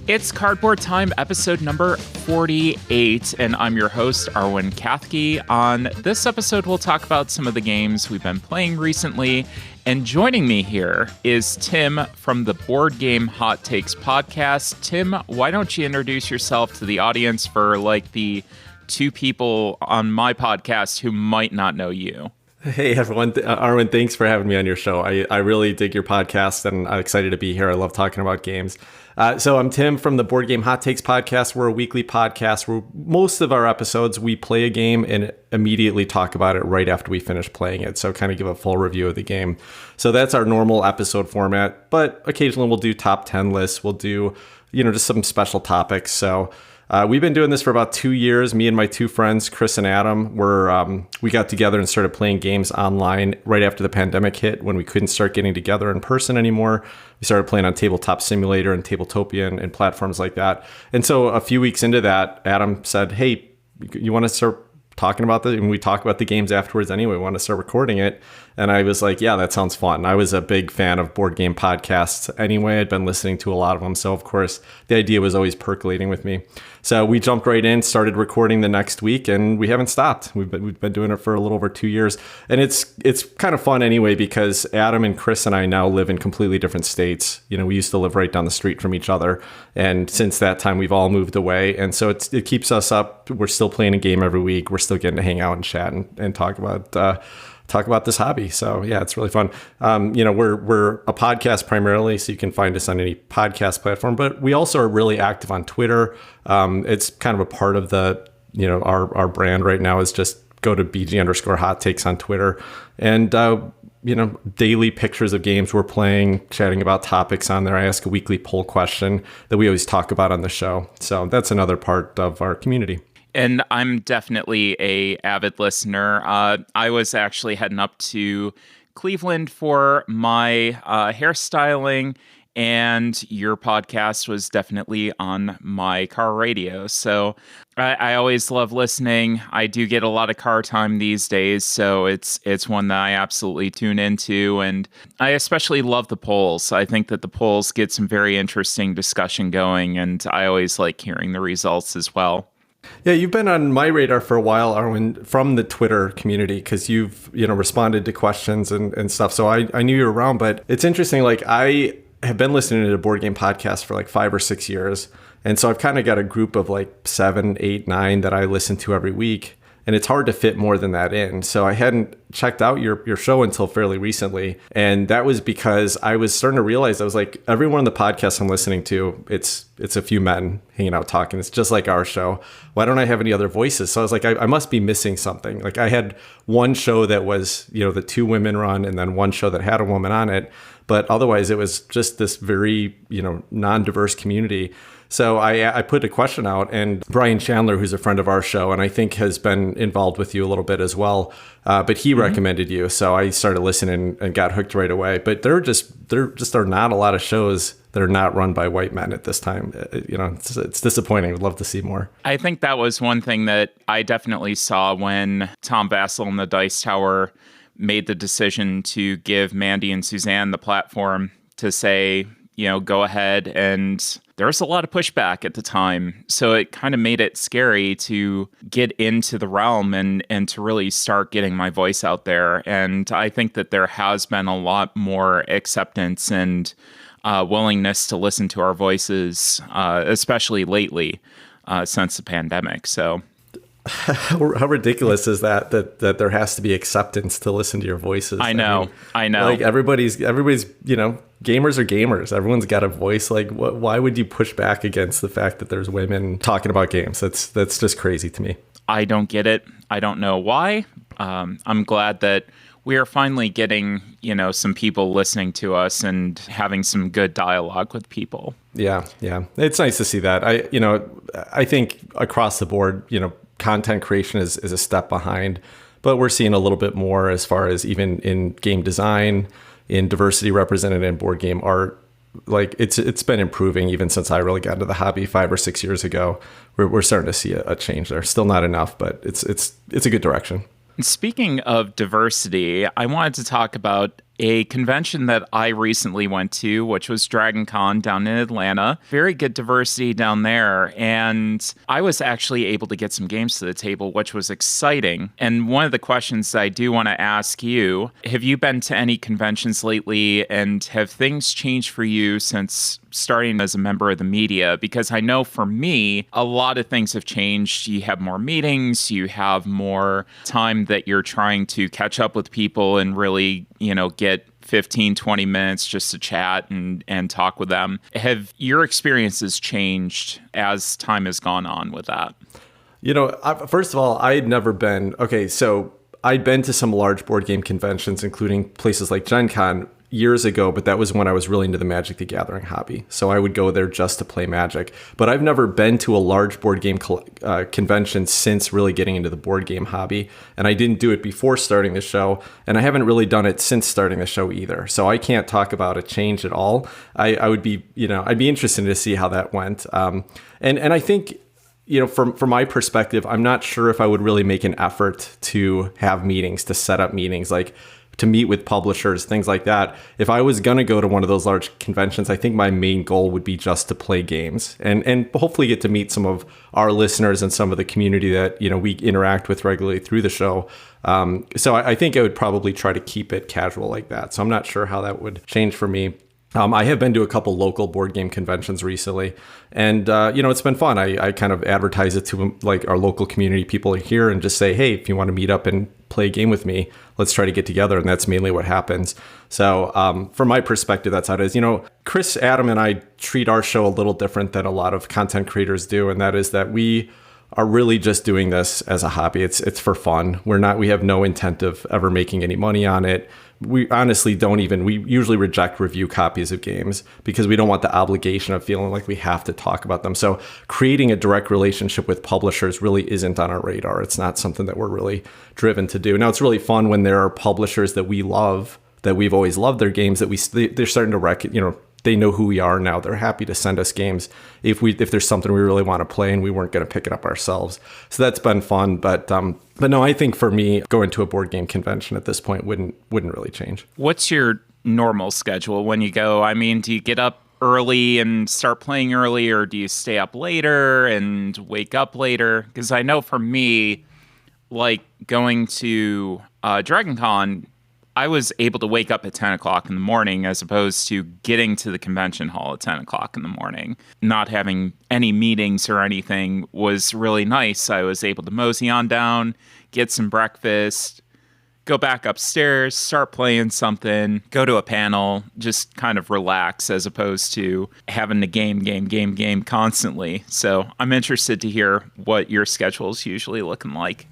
It's Cardboard Time, episode number 48, and I'm your host, Arwen Cathke. On this episode, we'll talk about some of the games we've been playing recently, and joining me here is Tim from the Board Game Hot Takes podcast. Tim, why don't you introduce yourself to the audience for, like, the two people on my podcast who might not know you? Hey everyone, Arwen, thanks for having me on your show. I really dig your podcast and I'm excited to be here. I love talking about games. So I'm Tim from the Board Game Hot Takes podcast. We're a weekly podcast where most of our episodes we play a game and immediately talk about it right after we finish playing it. So kind of give a full review of the game. So that's our normal episode format, but occasionally we'll do top 10 lists. We'll do, just some special topics. So we've been doing this for about 2 years. Me and my two friends, Chris and Adam, we got together and started playing games online right after the pandemic hit when we couldn't start getting together in person anymore. We started playing on Tabletop Simulator and Tabletopia and platforms like that. And so a few weeks into that, Adam said, hey, you want to start talking about this? And we talk about the games afterwards anyway. We want to start recording it. And I was like, yeah, that sounds fun. I was a big fan of board game podcasts anyway. I'd been listening to a lot of them. So, of course, the idea was always percolating with me. So we jumped right in, started recording the next week, and we haven't stopped. We've been doing it for a little over 2 years. And it's kind of fun anyway, because Adam and Chris and I now live in completely different states. We used to live right down the street from each other. And since that time, we've all moved away. And so it keeps us up. We're still playing a game every week. We're still getting to hang out and chat and talk about this hobby. So yeah, it's really fun. We're a podcast primarily, so you can find us on any podcast platform, but we also are really active on Twitter. It's kind of a part of the, our brand right now is just go to BG_hot takes on Twitter and, daily pictures of games we're playing, chatting about topics on there. I ask a weekly poll question that we always talk about on the show. So that's another part of our community. And I'm definitely a avid listener. I was actually heading up to Cleveland for my hairstyling, and your podcast was definitely on my car radio. So I always love listening. I do get a lot of car time these days, so it's one that I absolutely tune into. And I especially love the polls. I think that the polls get some very interesting discussion going, and I always like hearing the results as well. Yeah, you've been on my radar for a while, Arwen, from the Twitter community, because you've, responded to questions and stuff. So I knew you were around, but it's interesting. Like, I have been listening to the Board Game Podcast for like 5 or 6 years. And so I've kind of got a group of like 7, 8, 9 that I listen to every week. And it's hard to fit more than that in. So I hadn't checked out your show until fairly recently. And that was because I was starting to realize, I was like, every one of the podcasts I'm listening to, it's a few men hanging out talking. It's just like our show. Why don't I have any other voices? So I was like, I must be missing something. Like, I had one show that was, the 2 women run, and then one show that had a woman on it. But otherwise, it was just this very, non-diverse community. So I put a question out, and Brian Chandler, who's a friend of our show, and I think has been involved with you a little bit as well, but he recommended you. So I started listening and got hooked right away. But there are not a lot of shows that are not run by white men at this time. It's disappointing. I'd love to see more. I think that was one thing that I definitely saw when Tom Vassell and the Dice Tower made the decision to give Mandy and Suzanne the platform to say, go ahead. And there was a lot of pushback at the time. So it kind of made it scary to get into the realm and to really start getting my voice out there. And I think that there has been a lot more acceptance and willingness to listen to our voices, especially lately since the pandemic. So how ridiculous is that there has to be acceptance to listen to your voices? I know. Like, everybody's, gamers are gamers. Everyone's got a voice. Like, why would you push back against the fact that there's women talking about games? That's just crazy to me. I don't get it. I don't know why. I'm glad that we are finally getting, some people listening to us and having some good dialogue with people. Yeah. It's nice to see that. I think across the board, content creation is a step behind, but we're seeing a little bit more as far as even in game design, in diversity represented in board game art. Like, it's been improving even since I really got into the hobby 5 or 6 years ago. We're starting to see a change there. Still not enough, but it's a good direction. Speaking of diversity, I wanted to talk about a convention that I recently went to, which was Dragon Con down in Atlanta. Very good diversity down there. And I was actually able to get some games to the table, which was exciting. And one of the questions I do want to ask you, have you been to any conventions lately, and have things changed for you since starting as a member of the media? Because I know for me, a lot of things have changed. You have more meetings, you have more time that you're trying to catch up with people and really, get 15, 20 minutes just to chat and talk with them. Have your experiences changed as time has gone on with that? First of all, I had never been, so I'd been to some large board game conventions, including places like Gen Con years ago, but that was when I was really into the Magic the Gathering hobby. So I would go there just to play Magic. But I've never been to a large board game convention since really getting into the board game hobby. And I didn't do it before starting the show. And I haven't really done it since starting the show either. So I can't talk about a change at all. I would be, I'd be interested to see how that went. And I think, from my perspective, I'm not sure if I would really make an effort to have meetings, to set up meetings, like to meet with publishers, things like that. If I was going to go to one of those large conventions, I think my main goal would be just to play games and hopefully get to meet some of our listeners and some of the community that, we interact with regularly through the show. So I think I would probably try to keep it casual like that. So I'm not sure how that would change for me. I have been to a couple local board game conventions recently, and it's been fun. I kind of advertise it to like our local community people here and just say, hey, if you want to meet up and play a game with me, let's try to get together. And that's mainly what happens. So from my perspective, that's how it is. Chris, Adam, and I treat our show a little different than a lot of content creators do, and that is that we are really just doing this as a hobby. It's for fun. We have no intent of ever making any money on it. We honestly we usually reject review copies of games because we don't want the obligation of feeling like we have to talk about them. So creating a direct relationship with publishers really isn't on our radar. It's not something that we're really driven to do. Now, it's really fun when there are publishers that we love, that we've always loved their games, that they're starting to they know who we are now. They're happy to send us games if there's something we really want to play and we weren't going to pick it up ourselves. So that's been fun. But no, I think for me, going to a board game convention at this point wouldn't really change. What's your normal schedule when you go? I mean, do you get up early and start playing early, or do you stay up later and wake up later? Because I know for me, like going to Dragon Con, I was able to wake up at 10 o'clock in the morning as opposed to getting to the convention hall at 10 o'clock in the morning. Not having any meetings or anything was really nice. I was able to mosey on down, get some breakfast, go back upstairs, start playing something, go to a panel, just kind of relax as opposed to having to game constantly. So I'm interested to hear what your schedule is usually looking like.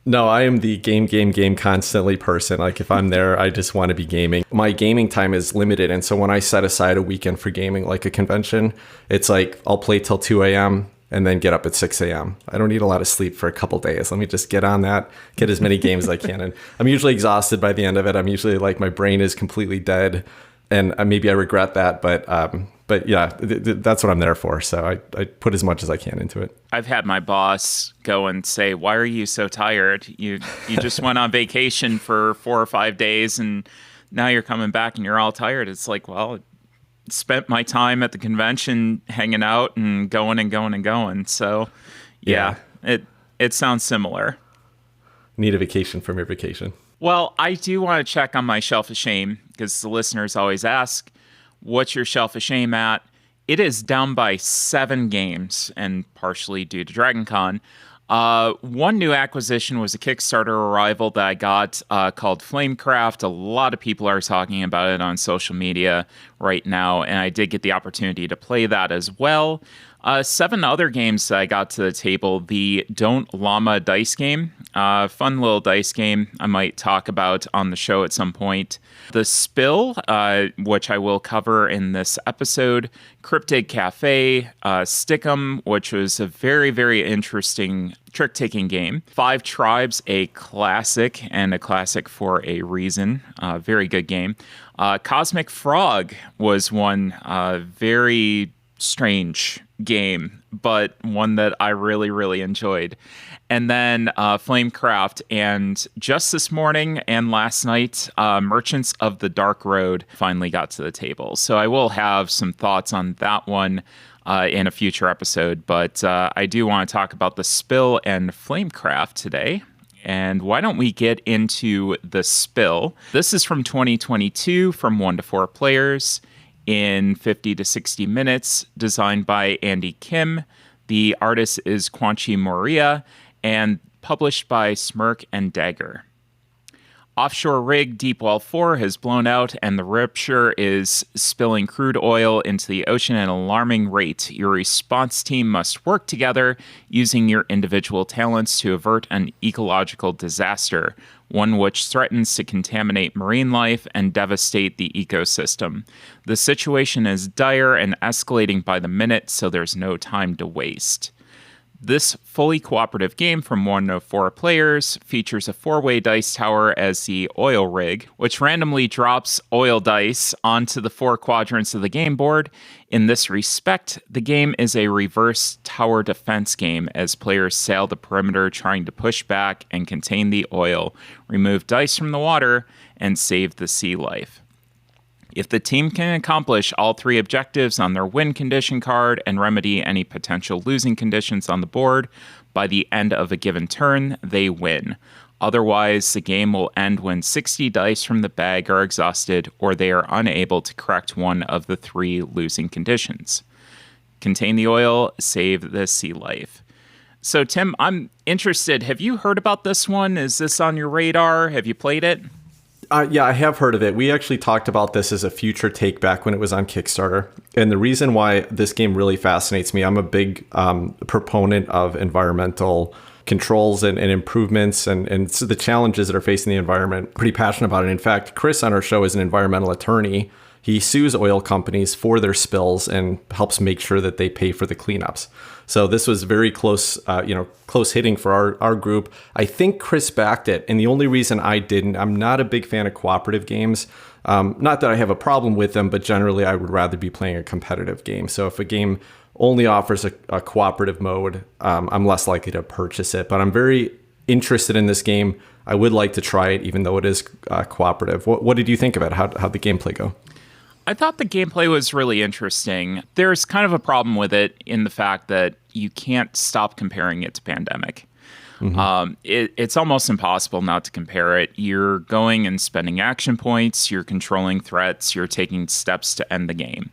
No, I am the game constantly person. Like if I'm there, I just want to be gaming. My gaming time is limited. And so when I set aside a weekend for gaming, like a convention, it's like I'll play till 2 a.m. and then get up at 6 a.m. I don't need a lot of sleep for a couple days. Let me just get on that, get as many games as I can. And I'm usually exhausted by the end of it. I'm usually like my brain is completely dead. And maybe I regret that, but yeah, that's what I'm there for. So I put as much as I can into it. I've had my boss go and say, "Why are you so tired? You just went on vacation for 4 or 5 days, and now you're coming back and you're all tired." It's like, well, I spent my time at the convention hanging out and going. So yeah. It sounds similar. Need a vacation from your vacation. Well, I do want to check on my shelf of shame because the listeners always ask, what's your shelf of shame at? It is down by 7 games, and partially due to Dragon Con. One new acquisition was a Kickstarter arrival that I got called FlameCraft. A lot of people are talking about it on social media right now, and I did get the opportunity to play that as well. 7 other games that I got to the table. The Don't Llama dice game. Fun little dice game I might talk about on the show at some point. The Spill, which I will cover in this episode. Cryptid Cafe. Stick'em, which was a very, very interesting trick-taking game. 5 Tribes, a classic, and a classic for a reason. Very good game. Cosmic Frog was one very strange game, but one that I really, really enjoyed. And then FlameCraft, and just this morning and last night, Merchants of the Dark Road finally got to the table. So I will have some thoughts on that one in a future episode, but I do want to talk about the Spill and FlameCraft today. And why don't we get into the Spill? This is from 2022 from 1 to 4 players in 50 to 60 minutes, designed by Andy Kim. The artist is Quanchi Moria, and published by Smirk and Dagger. Offshore rig Deepwell 4 has blown out, and the Rupture is spilling crude oil into the ocean at an alarming rate. Your response team must work together using your individual talents to avert an ecological disaster, one which threatens to contaminate marine life and devastate the ecosystem. The situation is dire and escalating by the minute, so there's no time to waste. This fully cooperative game from 1 to 4 players features a 4-way dice tower as the oil rig, which randomly drops oil dice onto the 4 quadrants of the game board. In this respect, the game is a reverse tower defense game as players sail the perimeter trying to push back and contain the oil, remove dice from the water, and save the sea life. If the team can accomplish all 3 objectives on their win condition card and remedy any potential losing conditions on the board by the end of a given turn, they win. Otherwise, the game will end when 60 dice from the bag are exhausted or they are unable to correct one of the 3 losing conditions. Contain the oil, save the sea life. So, Tim, I'm interested. Have you heard about this one? Is this on your radar? Have you played it? Yeah, I have heard of it. We actually talked about this as a future take back when it was on Kickstarter. And the reason why this game really fascinates me, I'm a big proponent of environmental controls and improvements and so the challenges that are facing the environment. Pretty passionate about it. In fact, Chris on our show is an environmental attorney. He sues oil companies for their spills and helps make sure that they pay for the cleanups. So this was very close, close hitting for our group. I think Chris backed it. And the only reason I didn't, I'm not a big fan of cooperative games. Not that I have a problem with them, but generally I would rather be playing a competitive game. So if a game only offers a cooperative mode, I'm less likely to purchase it. But I'm very interested in this game. I would like to try it, even though it is cooperative. What did you think of it? How'd the gameplay go? I thought the gameplay was really interesting. There's kind of a problem with it in the fact that you can't stop comparing it to Pandemic. Mm-hmm. It's almost impossible not to compare it. You're going and spending action points, you're controlling threats, you're taking steps to end the game.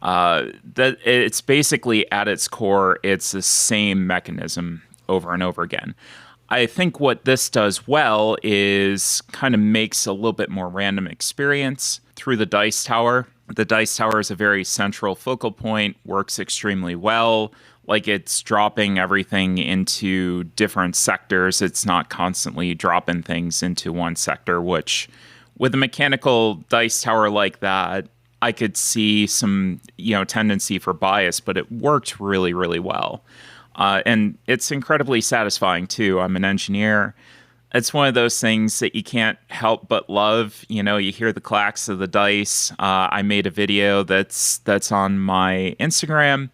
That it's basically at its core, it's the same mechanism over and over again. I think what this does well is kind of makes a little bit more random experience through the dice tower. The dice tower is a very central focal point, works extremely well. Like it's dropping everything into different sectors. It's not constantly dropping things into one sector, which with a mechanical dice tower like that, I could see some, tendency for bias, but it worked really, really well. And it's incredibly satisfying too. I'm an engineer. It's one of those things that you can't help but love. You hear the clacks of the dice. I made a video that's on my Instagram.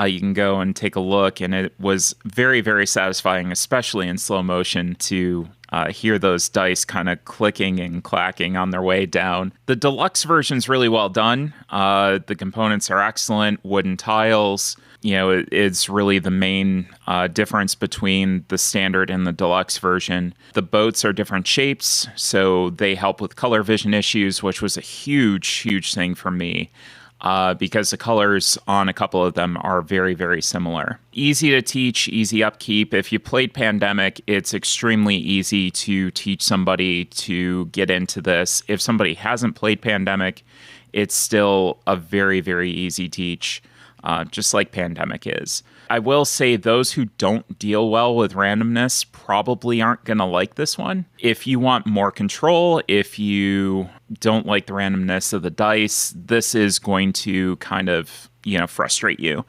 You can go and take a look, and it was very, very satisfying, especially in slow motion, to hear those dice kind of clicking and clacking on their way down. The deluxe version's really well done. The components are excellent. Wooden tiles. It's really the main difference between the standard and the deluxe version. The boats are different shapes, so they help with color vision issues, which was a huge, huge thing for me. Because the colors on a couple of them are very, very similar. Easy to teach, easy upkeep. If you played Pandemic, it's extremely easy to teach somebody to get into this. If somebody hasn't played Pandemic, it's still a very, very easy teach, just like Pandemic is. I will say those who don't deal well with randomness probably aren't going to like this one. If you want more control, if you don't like the randomness of the dice, this is going to kind of, frustrate you.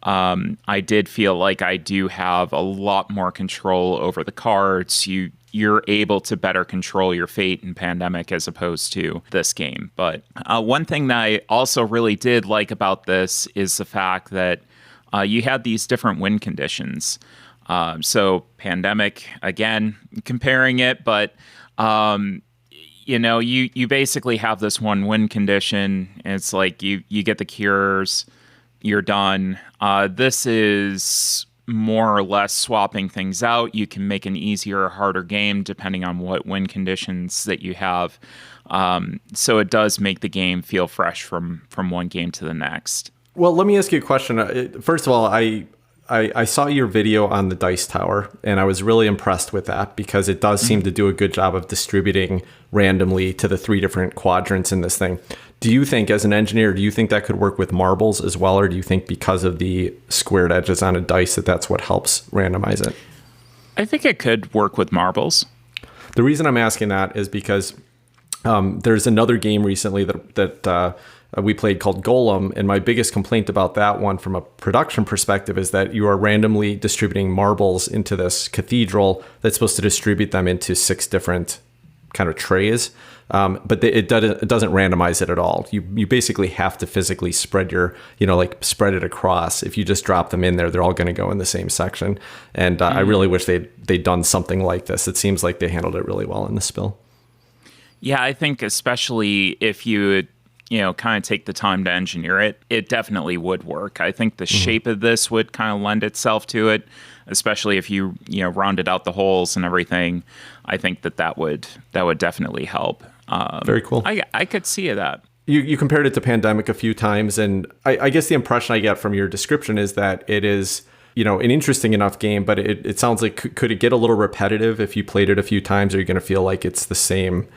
I did feel like I do have a lot more control over the cards. You're able to better control your fate in Pandemic as opposed to this game. But one thing that I also really did like about this is the fact that you had these different win conditions. So pandemic, again, comparing it, but you basically have this one win condition. It's like you get the cures, you're done. This is more or less swapping things out. You can make an easier or harder game depending on what win conditions that you have. So it does make the game feel fresh from one game to the next. Well, let me ask you a question. First of all, I saw your video on the dice tower, and I was really impressed with that because it does seem to do a good job of distributing randomly to the 3 different quadrants in this thing. Do you think, as an engineer, do you think that could work with marbles as well, or do you think because of the squared edges on a dice that's what helps randomize it? I think it could work with marbles. The reason I'm asking that is because there's another game recently that we played called Golem, and my biggest complaint about that one from a production perspective is that you are randomly distributing marbles into this cathedral that's supposed to distribute them into 6 different kind of trays, but it doesn't randomize it at all. You basically have to physically spread spread it across. If you just drop them in there, they're all going to go in the same section. And I really wish they'd done something like this. It seems like they handled it really well in the spill. Yeah, I think especially if you kind of take the time to engineer it, it definitely would work. I think the shape of this would kind of lend itself to it, especially if you rounded out the holes and everything. I think that would definitely help. Very cool. I could see that. You compared it to Pandemic a few times, and I guess the impression I get from your description is that it is an interesting enough game, but it sounds like could it get a little repetitive if you played it a few times? Are you going to feel like it's the same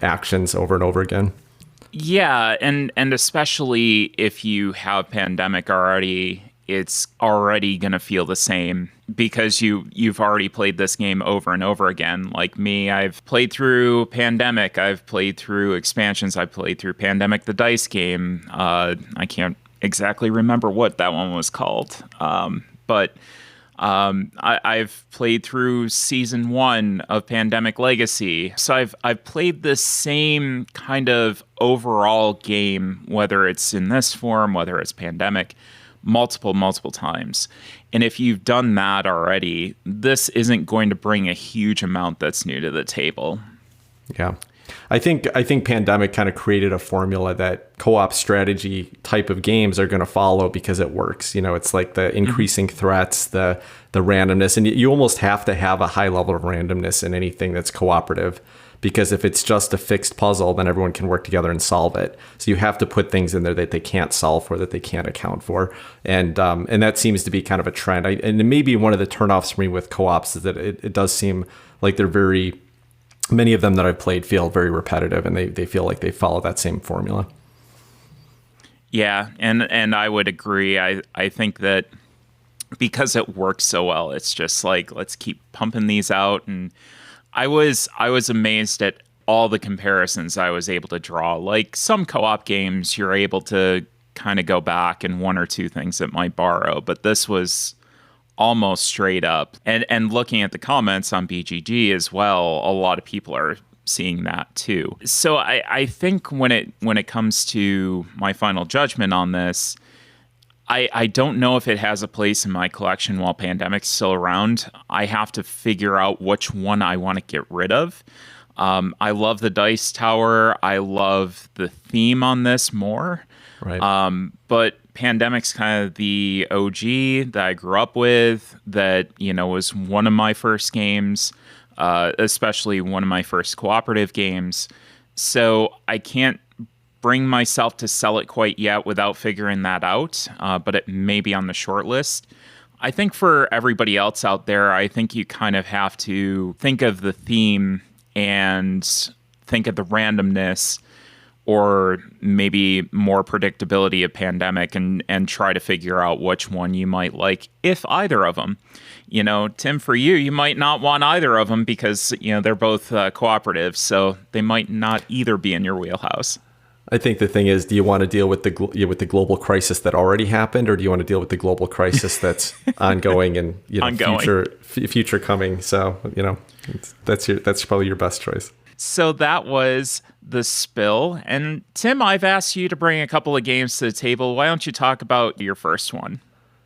actions over and over again? Yeah, and especially if you have Pandemic already, it's already going to feel the same because you've already played this game over and over again. Like me, I've played through Pandemic, I've played through expansions, I've played through Pandemic the dice game. I can't exactly remember what that one was called, but I've played through season 1 of Pandemic Legacy. So I've played the same kind of overall game, whether it's in this form, whether it's Pandemic, multiple times. And if you've done that already, this isn't going to bring a huge amount that's new to the table. Yeah. I think Pandemic kind of created a formula that co-op strategy type of games are going to follow because it works. It's like the increasing threats, the randomness, and you almost have to have a high level of randomness in anything that's cooperative, because if it's just a fixed puzzle, then everyone can work together and solve it. So you have to put things in there that they can't solve for, that they can't account for, and that seems to be kind of a trend. And maybe one of the turnoffs for me with co-ops is that it does seem like many of them that I've played feel very repetitive, and they feel like they follow that same formula. Yeah, and I would agree. I think that because it works so well, it's just like, let's keep pumping these out. And I was amazed at all the comparisons I was able to draw. Like some co-op games, you're able to kind of go back and 1 or 2 things that might borrow, but this was almost straight up. And looking at the comments on BGG as well, a lot of people are seeing that too. So I think when it comes to my final judgment on this, I don't know if it has a place in my collection while Pandemic's still around. I have to figure out which one I want to get rid of. I love the dice tower. I love the theme on this more. Right. But Pandemic's kind of the OG that I grew up with, that, was one of my first games, especially one of my first cooperative games. So I can't bring myself to sell it quite yet without figuring that out, but it may be on the short list. I think for everybody else out there, I think you kind of have to think of the theme and think of the randomness, or maybe more predictability of Pandemic, and try to figure out which one you might like, if either of them. Tim, for you might not want either of them because, they're both cooperative, so they might not either be in your wheelhouse. I think the thing is, do you want to deal with the global crisis that already happened, or do you want to deal with the global crisis that's ongoing and future coming? So that's probably your best choice. So that was The Spill. And Tim, I've asked you to bring a couple of games to the table. Why don't you talk about your first one?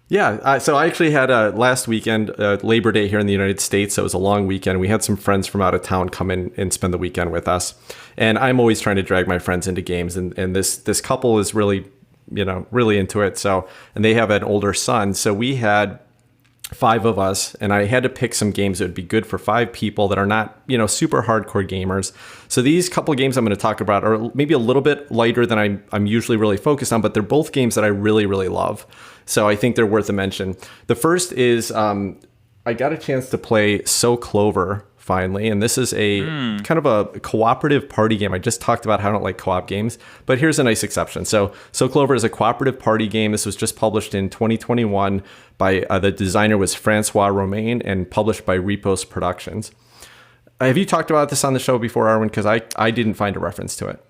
Yeah, so I actually had last weekend, Labor Day here in the United States. So it was a long weekend. We had some friends from out of town come in and spend the weekend with us. And I'm always trying to drag my friends into games. And this couple is really, really into it. So, and they have an older son. So we had 5 of us, and I had to pick some games that would be good for 5 people that are not, super hardcore gamers. So these couple of games I'm going to talk about are maybe a little bit lighter than I'm usually really focused on, but they're both games that I really, really love. So I think they're worth a mention. The first is I got a chance to play So Clover finally, and this is a kind of a cooperative party game. I just talked about how I don't like co-op games, but here's a nice exception. So Clover is a cooperative party game. This was just published in 2021 by the designer was Francois Romain and published by Repos Productions. Have you talked about this on the show before, Arwen? Because I didn't find a reference to it.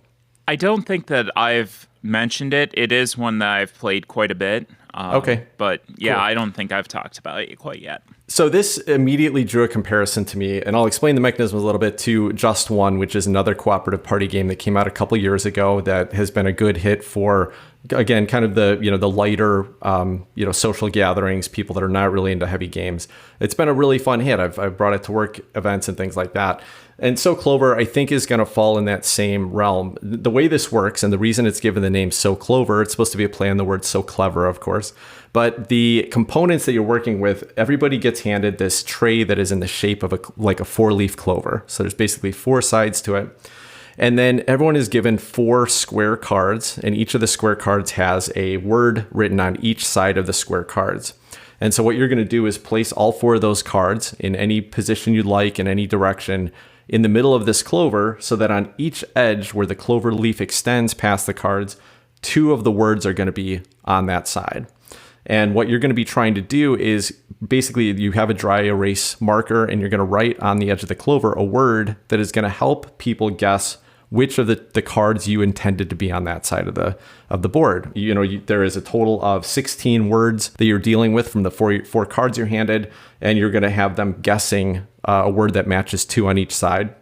I don't think that I've mentioned it. It is one that I've played quite a bit. Okay. But yeah, Cool. I don't think I've talked about it quite yet. So this immediately drew a comparison to me, and I'll explain the mechanism a little bit, to Just One, which is another cooperative party game that came out a couple years ago that has been a good hit for, again, kind of the lighter social gatherings, people that are not really into heavy games. It's been a really fun hit. I've brought it to work events and things like that. And So Clover, I think, is going to fall in that same realm. The way this works, and the reason it's given the name So Clover, it's supposed to be a play on the word so clever, of course. But the components that you're working with, everybody gets handed this tray that is in the shape of a 4-leaf clover. So there's basically 4 sides to it. And then everyone is given 4 square cards, and each of the square cards has a word written on each side of the square cards. And so what you're going to do is place all 4 of those cards in any position you'd like, in any direction, in the middle of this clover, so that on each edge where the clover leaf extends past the cards, 2 of the words are going to be on that side. And what you're going to be trying to do is basically you have a dry erase marker, and you're going to write on the edge of the clover a word that is going to help people guess which of the cards you intended to be on that side of the board. There is a total of 16 words that you're dealing with from the four cards you're handed, and you're going to have them guessing a word that matches 2 on each side.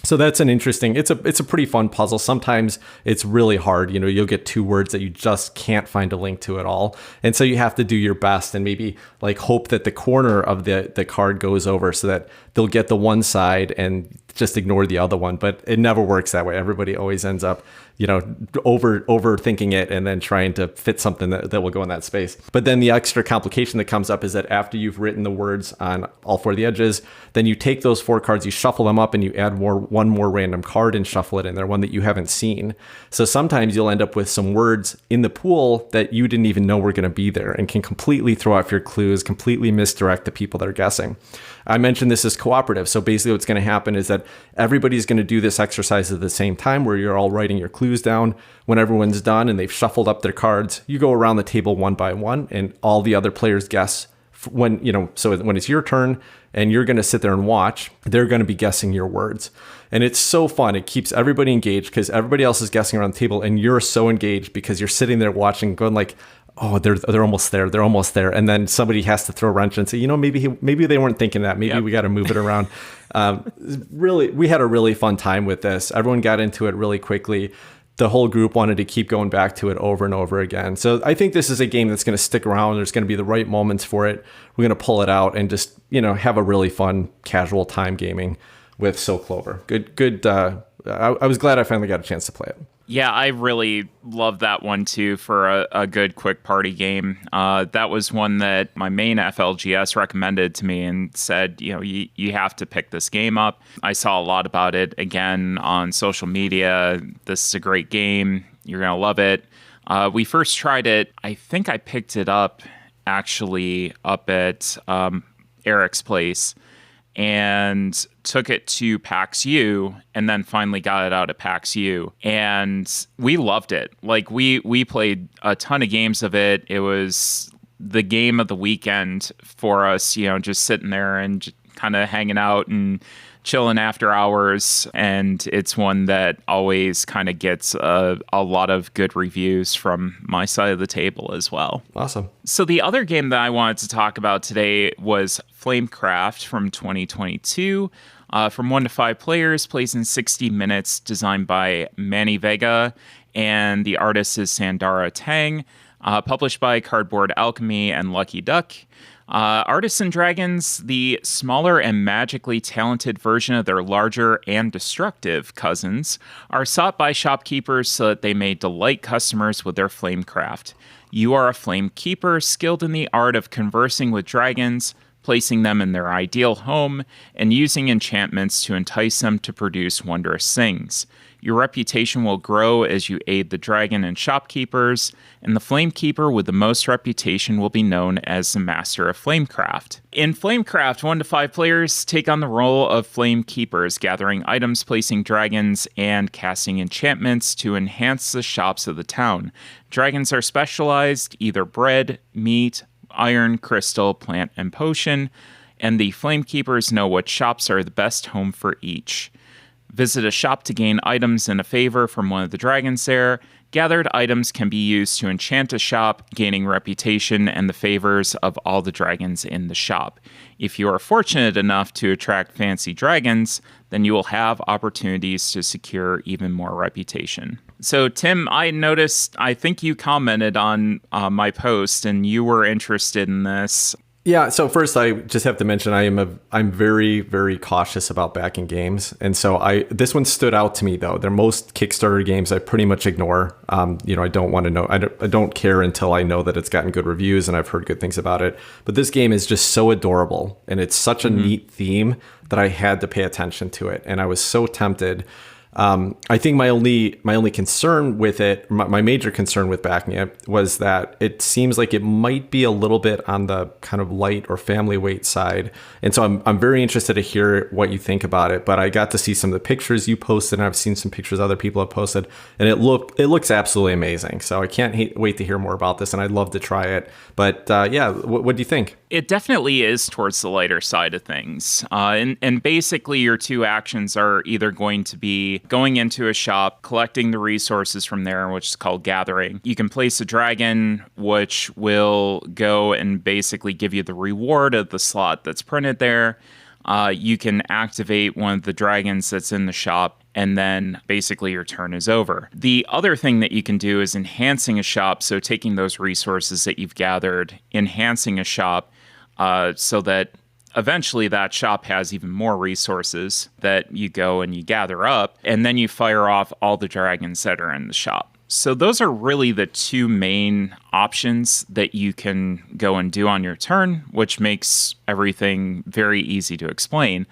So that's an interesting, it's a pretty fun puzzle. Sometimes it's really hard. You'll get 2 words that you just can't find a link to at all. And so you have to do your best and maybe hope that the corner of the card goes over so that they'll get the one side and just ignore the other one. But it never works that way. Everybody always ends up, overthinking it and then trying to fit something that will go in that space. But then the extra complication that comes up is that after you've written the words on all 4 of the edges, then you take those 4 cards, you shuffle them up, and you add one more random card and shuffle it in there, one that you haven't seen. So sometimes you'll end up with some words in the pool that you didn't even know were going to be there, and can completely throw off your clues, completely misdirect the people that are guessing. I mentioned this is cooperative. So basically what's going to happen is that everybody's going to do this exercise at the same time, where you're all writing your clues down. When everyone's done and they've shuffled up their cards, you go around the table one by one, and all the other players guess so when it's your turn and you're going to sit there and watch, they're going to be guessing your words. And it's so fun. It keeps everybody engaged because everybody else is guessing around the table, and you're so engaged because you're sitting there watching, going like, oh, they're almost there. They're almost there. And then somebody has to throw a wrench and say, maybe they weren't thinking that. Maybe we got to move it around. Really, we had a really fun time with this. Everyone got into it really quickly. The whole group wanted to keep going back to it over and over again. So I think this is a game that's going to stick around. There's going to be the right moments for it. We're going to pull it out and just, have a really fun casual time gaming with So Clover. Good. I was glad I finally got a chance to play it. Yeah, I really love that one too for a good quick party game. That was one that my main FLGS recommended to me and said, you have to pick this game up. I saw a lot about it again on social media. This is a great game. You're going to love it. We first tried it. I think I picked it up actually up at Eric's place and took it to PAX U, and then finally got it out at PAX U. And we loved it. We played a ton of games of it. It was the game of the weekend for us, just sitting there and kind of hanging out and chilling after hours. And it's one that always kind of gets a lot of good reviews from my side of the table as well. Awesome. So the other game that I wanted to talk about today was FlameCraft from 2022. From 1 to 5 players, plays in 60 minutes, designed by Manny Vega, and the artist is Sandara Tang, published by Cardboard Alchemy and Lucky Duck. Artists and Dragons, the smaller and magically talented version of their larger and destructive cousins, are sought by shopkeepers so that they may delight customers with their FlameCraft. You are a Flamekeeper skilled in the art of conversing with dragons, placing them in their ideal home, and using enchantments to entice them to produce wondrous things. Your reputation will grow as you aid the dragon and shopkeepers, and the Flamekeeper with the most reputation will be known as the Master of FlameCraft. In FlameCraft, 1 to 5 players take on the role of Flamekeepers, gathering items, placing dragons, and casting enchantments to enhance the shops of the town. Dragons are specialized, either bread, meat, iron, crystal, plant, and potion, and the Flamekeepers know what shops are the best home for each. Visit a shop to gain items and a favor from one of the dragons there. Gathered items can be used to enchant a shop, gaining reputation and the favors of all the dragons in the shop. If you are fortunate enough to attract fancy dragons, then you will have opportunities to secure even more reputation. So, Tim, I noticed, I think you commented on my post and you were interested in this. Yeah, so first I just have to mention I'm very, very cautious about backing games. And so this one stood out to me though. They're most Kickstarter games I pretty much ignore. I don't want to know. I don't care until I know that it's gotten good reviews and I've heard good things about it. But this game is just so adorable and it's such a neat theme that I had to pay attention to it. And I was so tempted. I think my only concern with it, my major concern with backing it, was that it seems like it might be a little bit on the kind of light or family weight side. And so I'm very interested to hear what you think about it. But I got to see some of the pictures you posted, and I've seen some pictures other people have posted, and it looks absolutely amazing. So I can't wait to hear more about this, and I'd love to try it. But what do you think? It definitely is towards the lighter side of things. And basically your two actions are either going to be going into a shop, collecting the resources from there, which is called gathering. You can place a dragon, which will go and basically give you the reward of the slot that's printed there. You can activate one of the dragons that's in the shop, and then basically your turn is over. The other thing that you can do is enhancing a shop, so taking those resources that you've gathered, enhancing a shop so that eventually that shop has even more resources that you go and you gather up, and then you fire off all the dragons that are in the shop. So those are really the two main options that you can go and do on your turn, which makes everything very easy to explain.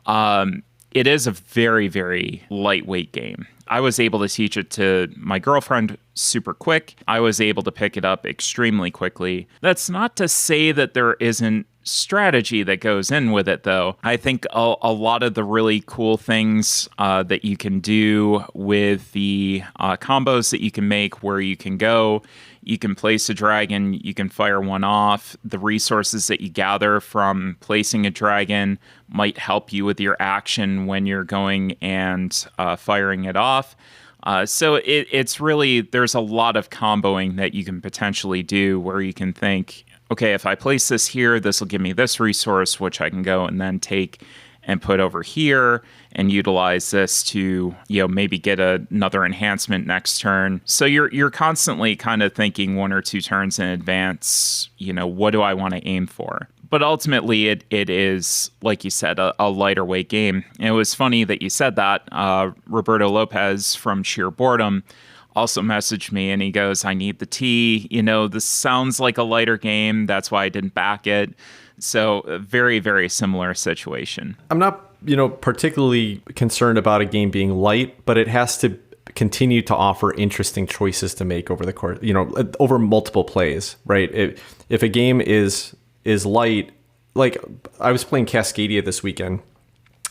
It is a very, very lightweight game. I was able to teach it to my girlfriend super quick. I was able to pick it up extremely quickly. That's not to say that there isn't strategy that goes in with it, though. I think a lot of the really cool things that you can do with the combos that you can make, where you can go, you can place a dragon, you can fire one off. The resources that you gather from placing a dragon might help you with your action when you're going and firing it off. So it's really, there's a lot of comboing that you can potentially do where you can think, okay, if I place this here, this will give me this resource, which I can go and then take and put over here and utilize this to, maybe get another enhancement next turn. So you're constantly kind of thinking 1 or 2 turns in advance, what do I want to aim for? But ultimately, it is, like you said, a lighter weight game. And it was funny that you said that. Roberto Lopez from Sheer Boredom also messaged me and he goes, I need the tea. This sounds like a lighter game. That's why I didn't back it. So a very, very similar situation. I'm not, particularly concerned about a game being light, but it has to continue to offer interesting choices to make over the course, over multiple plays, right? If a game is light, like I was playing Cascadia this weekend,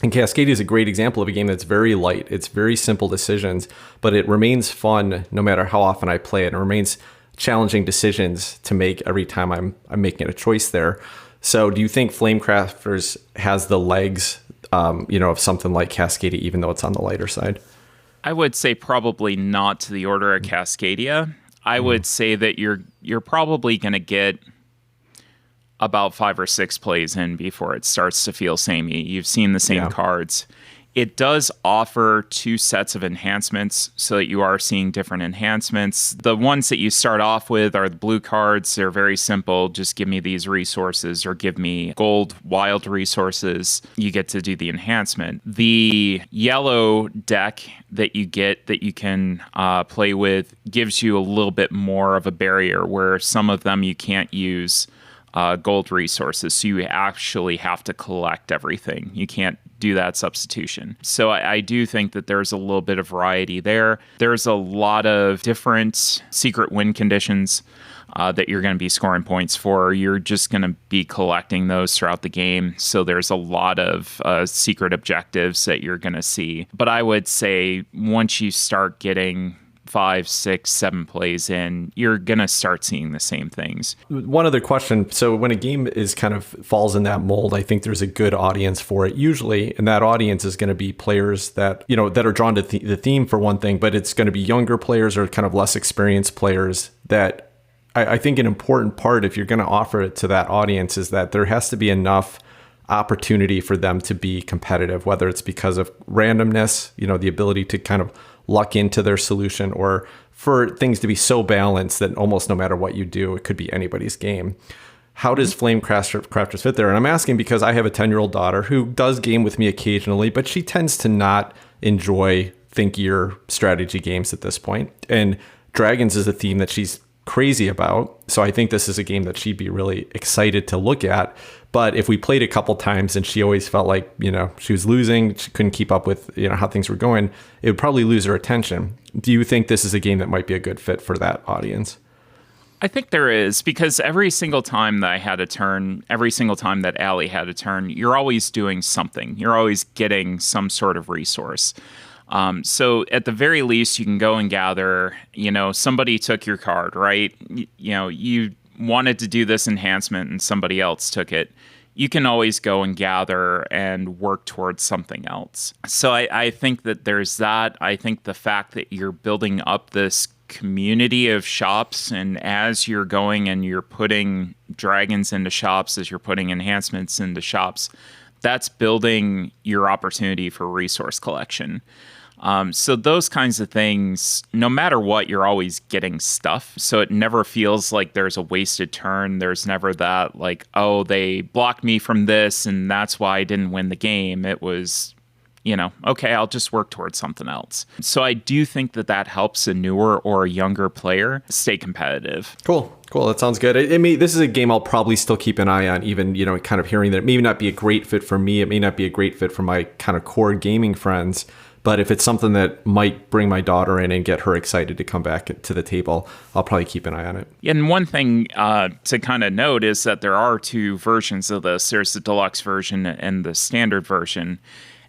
and Cascadia is a great example of a game that's very light. It's very simple decisions, but it remains fun no matter how often I play it. It remains challenging decisions to make every time I'm making a choice there. So do you think FlameCrafters has the legs, of something like Cascadia, even though it's on the lighter side? I would say probably not to the order of Cascadia. I would say that you're probably going to get about 5 or 6 plays in before it starts to feel samey. You've seen the same cards. It does offer 2 sets of enhancements so that you are seeing different enhancements. The ones that you start off with are the blue cards. They're very simple. Just give me these resources or give me gold wild resources. You get to do the enhancement. The yellow deck that you get that you can play with gives you a little bit more of a barrier where some of them you can't use gold resources. So you actually have to collect everything. You can't do that substitution. So I do think that there's a little bit of variety there. There's a lot of different secret win conditions that you're going to be scoring points for. You're just going to be collecting those throughout the game. So there's a lot of secret objectives that you're going to see. But I would say once you start getting 5, 6, 7 plays in, you're going to start seeing the same things. One other question. So when a game is kind of falls in that mold, I think there's a good audience for it usually. And that audience is going to be players that, that are drawn to the theme for one thing, but it's going to be younger players or kind of less experienced players that I think an important part, if you're going to offer it to that audience, is that there has to be enough opportunity for them to be competitive, whether it's because of randomness, the ability to kind of luck into their solution, or for things to be so balanced that almost no matter what you do, it could be anybody's game. How does FlameCrafters fit there? And I'm asking because I have a 10-year-old daughter who does game with me occasionally, but she tends to not enjoy thinkier strategy games at this point. And Dragons is a theme that she's crazy about. So I think this is a game that she'd be really excited to look at. But if we played a couple times and she always felt like, she was losing, she couldn't keep up with, how things were going, it would probably lose her attention. Do you think this is a game that might be a good fit for that audience? I think there is, because every single time that I had a turn, every single time that Allie had a turn, you're always doing something. You're always getting some sort of resource. So at the very least, you can go and gather, somebody took your card, right? You wanted to do this enhancement and somebody else took it. You can always go and gather and work towards something else. So I think that there's that. I think the fact that you're building up this community of shops, and as you're going and you're putting dragons into shops, as you're putting enhancements into shops, that's building your opportunity for resource collection. So those kinds of things, no matter what, you're always getting stuff. So it never feels like there's a wasted turn. There's never that like, oh, they blocked me from this and that's why I didn't win the game. It was, okay, I'll just work towards something else. So I do think that helps a newer or a younger player stay competitive. Cool. That sounds good. This is a game I'll probably still keep an eye on, even, kind of hearing that it may not be a great fit for me. It may not be a great fit for my kind of core gaming friends. But if it's something that might bring my daughter in and get her excited to come back to the table, I'll probably keep an eye on it. And one thing to kind of note is that there are 2 versions of this. There's the deluxe version and the standard version.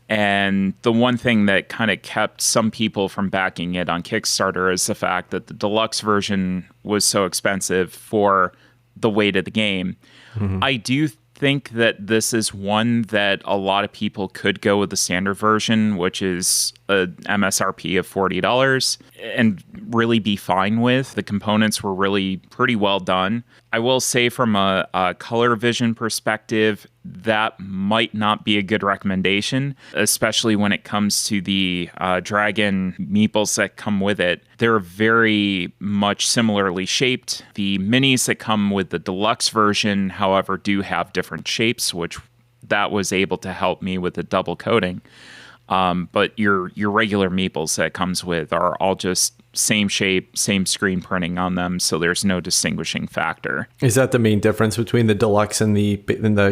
And the one thing that kind of kept some people from backing it on Kickstarter is the fact that the deluxe version was so expensive for the weight of the game. Mm-hmm. I do think that this is one that a lot of people could go with the standard version, which is a MSRP of $40, and really be fine with. The components were really pretty well done. I will say from a color vision perspective, that might not be a good recommendation, especially when it comes to the dragon meeples that come with it. They're very much similarly shaped. The minis that come with the deluxe version, however, do have different shapes, which that was able to help me with the double coating. But your regular meeples that comes with are all just same shape, same screen printing on them, so there's no distinguishing factor. Is that the main difference between the deluxe and the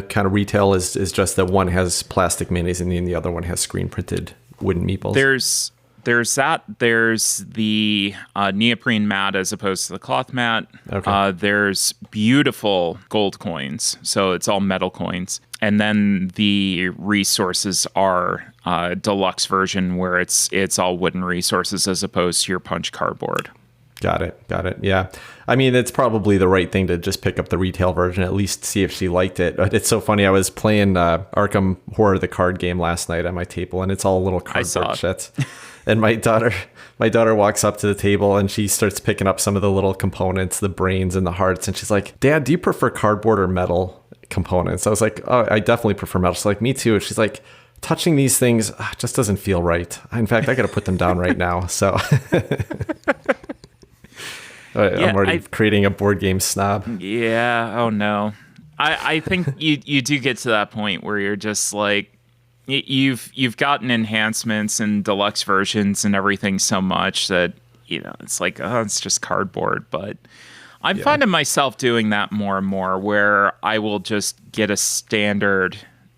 kind of retail? Is just that one has plastic minis and the other one has screen printed wooden meeples? There's that. There's the neoprene mat as opposed to the cloth mat. Okay. There's beautiful gold coins, so it's all metal coins. And then the resources are deluxe version where it's all wooden resources as opposed to your punch cardboard. Got it. Yeah. It's probably the right thing to just pick up the retail version, at least see if she liked it. But it's so funny. I was playing Arkham Horror, the card game last night on my table, and it's all little cardboard shits. And my daughter walks up to the table and she starts picking up some of the little components, the brains and the hearts. And she's like, "Dad, do you prefer cardboard or metal?" components. I was like, oh, I definitely prefer metal. She's like, me too. She's like, touching these things just doesn't feel right. In fact, I got to put them down right now. So I'm already creating a board game snob. Yeah. Oh no. I think you do get to that point where you're just like, you've gotten enhancements and deluxe versions and everything so much that, it's like, oh, it's just cardboard. But I'm finding myself doing that more and more, where I will just get a standard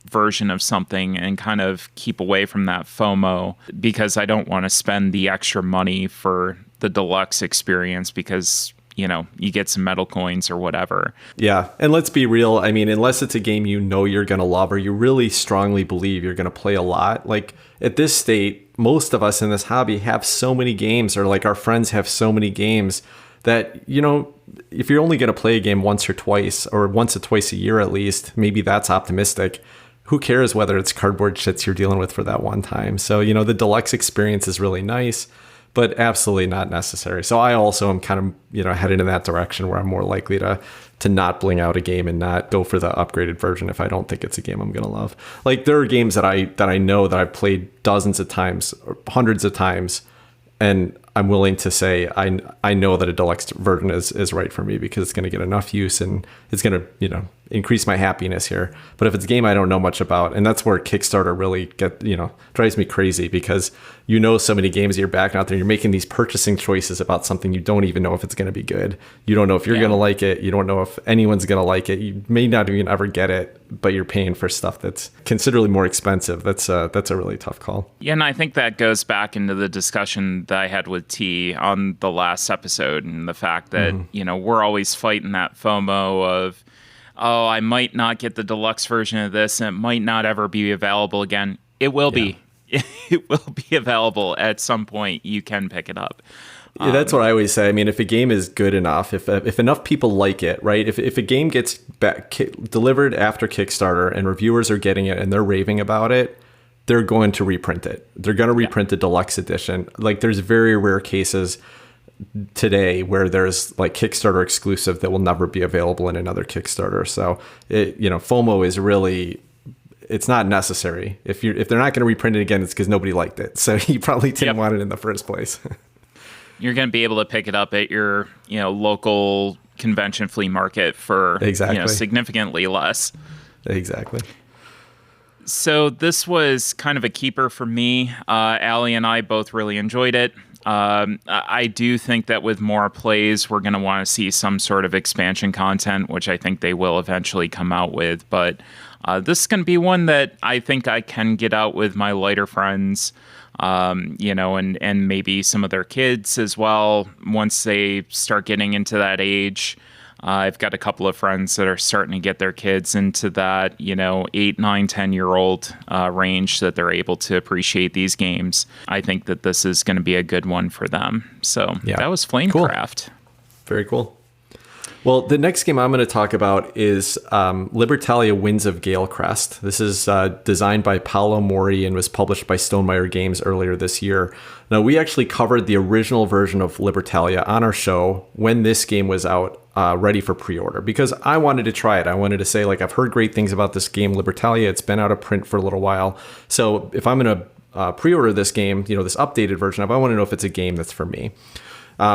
version of something and kind of keep away from that FOMO, because I don't want to spend the extra money for the deluxe experience, because you get some metal coins or whatever. Yeah. And let's be real. I mean, unless it's a game you're going to love, or you really strongly believe you're going to play a lot. Like at this state, most of us in this hobby have so many games, or like our friends have so many games that, if you're only going to play a game once or twice a year at least, maybe that's optimistic. Who cares whether it's cardboard shits you're dealing with for that one time? So, the deluxe experience is really nice, but absolutely not necessary. So I also am kind of, headed in that direction, where I'm more likely to not bling out a game and not go for the upgraded version if I don't think it's a game I'm going to love. Like there are games that I know that I've played dozens of times, or hundreds of times, and I'm willing to say I know that a deluxe version is right for me, because it's going to get enough use and it's going to, increase my happiness here. But if it's a game I don't know much about, and that's where Kickstarter really drives me crazy, because so many games you're backing out there, you're making these purchasing choices about something you don't even know if it's going to be good. You don't know if you're going to like it. You don't know if anyone's going to like it. You may not even ever get it, but you're paying for stuff that's considerably more expensive. That's a really tough call. Yeah, and I think that goes back into the discussion that I had with T on the last episode, and the fact that, we're always fighting that FOMO of, oh, I might not get the deluxe version of this, and it might not ever be available again. It will be. It will be available at some point. You can pick it up. Yeah, that's what I always say. I mean, if a game is good enough, if enough people like it, right? If a game gets delivered after Kickstarter and reviewers are getting it and they're raving about it, they're going to reprint it. They're going to reprint the deluxe edition. Like there's very rare cases today where there's like Kickstarter exclusive that will never be available in another Kickstarter. So FOMO is really, it's not necessary. If they're not going to reprint it again, it's because nobody liked it. So you probably didn't want it in the first place. You're going to be able to pick it up at your local convention flea market for significantly less. Exactly. So this was kind of a keeper for me. Allie and I both really enjoyed it. I do think that with more plays, we're going to want to see some sort of expansion content, which I think they will eventually come out with. But this is going to be one that I think I can get out with my lighter friends, and maybe some of their kids as well once they start getting into that age. I've got a couple of friends that are starting to get their kids into that, 8, 9, 10-year-old range that they're able to appreciate these games. I think that this is going to be a good one for them. So that was FlameCraft. Cool. Very cool. Well, the next game I'm going to talk about is Libertalia Winds of Galecrest. This is designed by Paolo Mori and was published by Stonemaier Games earlier this year. Now, we actually covered the original version of Libertalia on our show when this game was out, ready for pre-order, because I wanted to try it. I wanted to say, like, I've heard great things about this game, Libertalia. It's been out of print for a little while. So if I'm going to pre-order this game, this updated version of, I want to know if it's a game that's for me.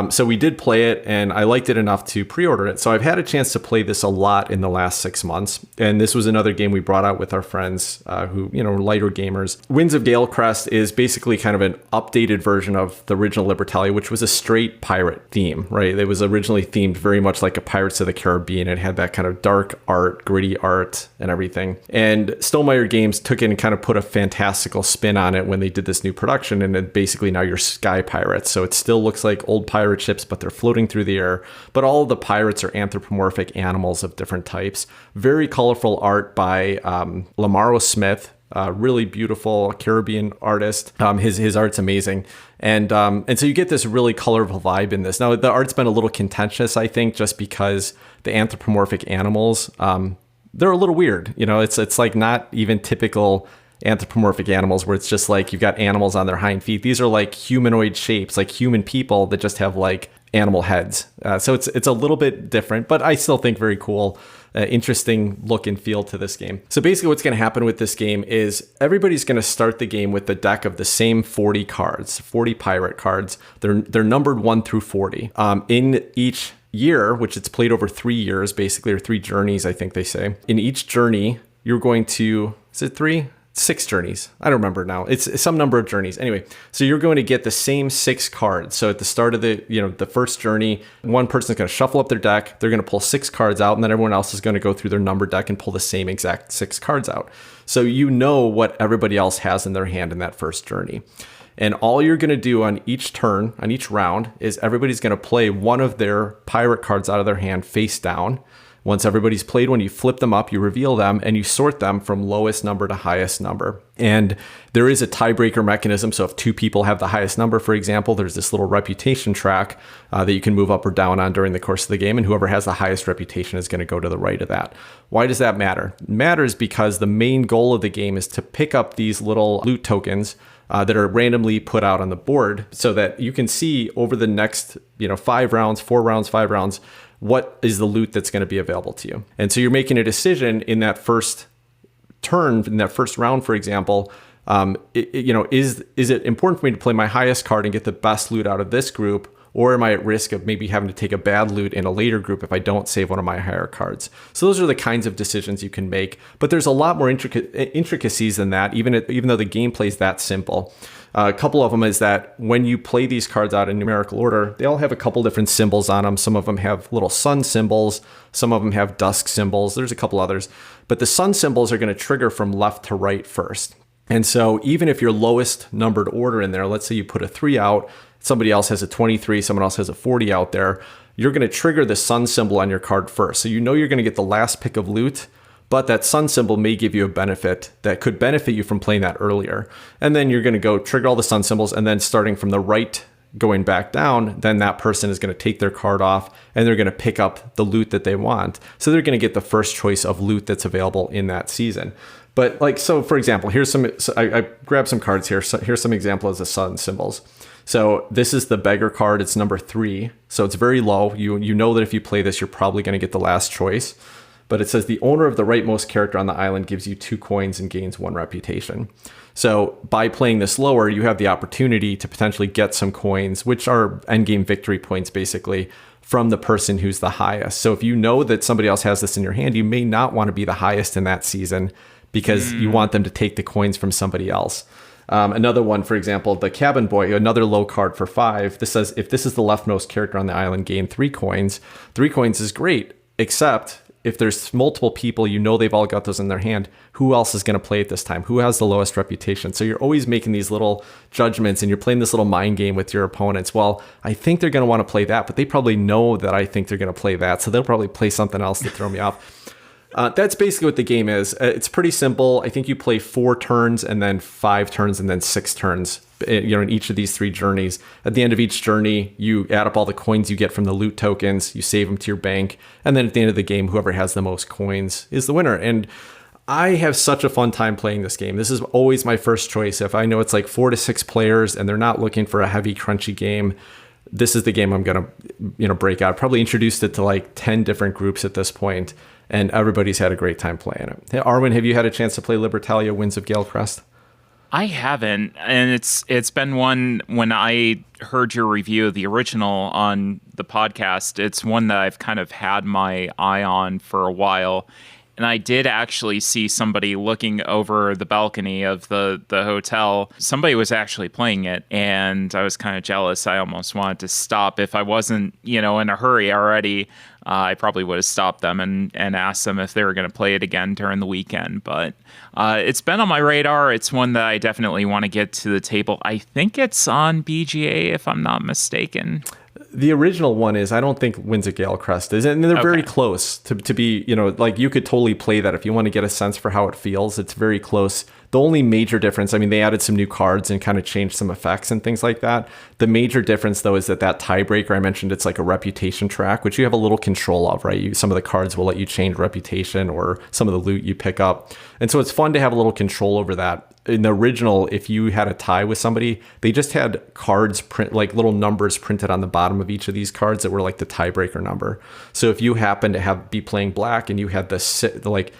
So we did play it, and I liked it enough to pre-order it. So I've had a chance to play this a lot in the last 6 months. And this was another game we brought out with our friends who, were lighter gamers. Winds of Galecrest is basically kind of an updated version of the original Libertalia, which was a straight pirate theme, right? It was originally themed very much like a Pirates of the Caribbean. It had that kind of dark art, gritty art, and everything. And Stonemaier Games took it and kind of put a fantastical spin on it when they did this new production. And then basically now you're sky pirates. So it still looks like old pirate ships, but they're floating through the air. But all of the pirates are anthropomorphic animals of different types. Very colorful art by Lamaro Smith, really beautiful Caribbean artist. His art's amazing. And so you get this really colorful vibe in this. Now, the art's been a little contentious, I think, just because the anthropomorphic animals, they're a little weird. It's like not even typical anthropomorphic animals where it's just like you've got animals on their hind feet. These are like humanoid shapes, like human people that just have like animal heads. So it's a little bit different, but I still think very cool. Interesting look and feel to this game. So basically what's going to happen with this game is everybody's going to start the game with the deck of the same 40 cards, 40 pirate cards. They're numbered 1 through 40. In each year, which it's played over 3 years, basically, or 3 journeys, I think they say. In each journey, you're going to, is it 3? 6 journeys. I don't remember now. It's some number of journeys. Anyway, so you're going to get the same 6 cards. So at the start of the first journey, one person's going to shuffle up their deck. They're going to pull 6 cards out, and then everyone else is going to go through their numbered deck and pull the same exact 6 cards out. So you know what everybody else has in their hand in that first journey. And all you're going to do on each turn, on each round, is everybody's going to play one of their pirate cards out of their hand face down. Once everybody's played one, you flip them up, you reveal them, and you sort them from lowest number to highest number. And there is a tiebreaker mechanism. So if 2 people have the highest number, for example, there's this little reputation track that you can move up or down on during the course of the game. And whoever has the highest reputation is going to go to the right of that. Why does that matter? It matters because the main goal of the game is to pick up these little loot tokens that are randomly put out on the board so that you can see over the next 5 rounds, 4 rounds, 5 rounds, what is the loot that's going to be available to you. And so you're making a decision in that first turn, in that first round, for example, is it important for me to play my highest card and get the best loot out of this group? Or am I at risk of maybe having to take a bad loot in a later group if I don't save one of my higher cards? So those are the kinds of decisions you can make. But there's a lot more intricacies than that, even though the gameplay is that simple. A couple of them is that when you play these cards out in numerical order, they all have a couple different symbols on them. Some of them have little sun symbols. Some of them have dusk symbols. There's a couple others. But the sun symbols are going to trigger from left to right first. And so even if your lowest numbered order in there, let's say you put a 3 out, somebody else has a 23, someone else has a 40 out there, you're going to trigger the sun symbol on your card first. So you know you're going to get the last pick of loot, but that sun symbol may give you a benefit that could benefit you from playing that earlier. And then you're going to go trigger all the sun symbols, and then starting from the right going back down, then that person is going to take their card off and they're going to pick up the loot that they want. So they're going to get the first choice of loot that's available in that season. But so for example, I grabbed some cards here. So here's some examples of sun symbols. So this is the beggar card. It's number 3. So it's very low. You know that if you play this, you're probably going to get the last choice. But it says the owner of the rightmost character on the island gives you 2 coins and gains 1 reputation. So by playing this lower, you have the opportunity to potentially get some coins, which are endgame victory points, basically, from the person who's the highest. So if you know that somebody else has this in your hand, you may not want to be the highest in that season because you want them to take the coins from somebody else. Another one, for example, the cabin boy, another low card for 5. This says if this is the leftmost character on the island, gain 3 coins. 3 coins is great, except if there's multiple people, they've all got those in their hand, who else is going to play at this time? Who has the lowest reputation? So you're always making these little judgments and you're playing this little mind game with your opponents. Well, I think they're going to want to play that, but they probably know that I think they're going to play that. So they'll probably play something else to throw me off. That's basically what the game is. It's pretty simple. I think you play 4 turns and then 5 turns and then 6 turns, in each of these 3 journeys. At the end of each journey, you add up all the coins you get from the loot tokens, you save them to your bank, and then at the end of the game, whoever has the most coins is the winner. And I have such a fun time playing this game. This is always my first choice. If I know it's like 4 to 6 players and they're not looking for a heavy, crunchy game, this is the game I'm going to break out. I've probably introduced it to like 10 different groups at this point, and everybody's had a great time playing it. Hey, Arwen, have you had a chance to play Libertalia Winds of Galecrest? I haven't, and it's been one, when I heard your review of the original on the podcast, it's one that I've kind of had my eye on for a while. And I did actually see somebody looking over the balcony of the hotel. Somebody was actually playing it, and I was kind of jealous. I almost wanted to stop. If I wasn't, in a hurry already, I probably would have stopped them and asked them if they were going to play it again during the weekend. But it's been on my radar. It's one that I definitely want to get to the table. I think it's on BGA, if I'm not mistaken. The original one is, I don't think Winds of Galecrest is, and they're very close to be, like you could totally play that if you want to get a sense for how it feels. It's very close. The only major difference, I mean, they added some new cards and kind of changed some effects and things like that. The major difference, though, is that tiebreaker I mentioned, it's like a reputation track, which you have a little control of, right? Some of the cards will let you change reputation or some of the loot you pick up. And so it's fun to have a little control over that. In the original, if you had a tie with somebody, they just had cards like little numbers printed on the bottom of each of these cards that were like the tiebreaker number. So if you happen to be playing black and you had like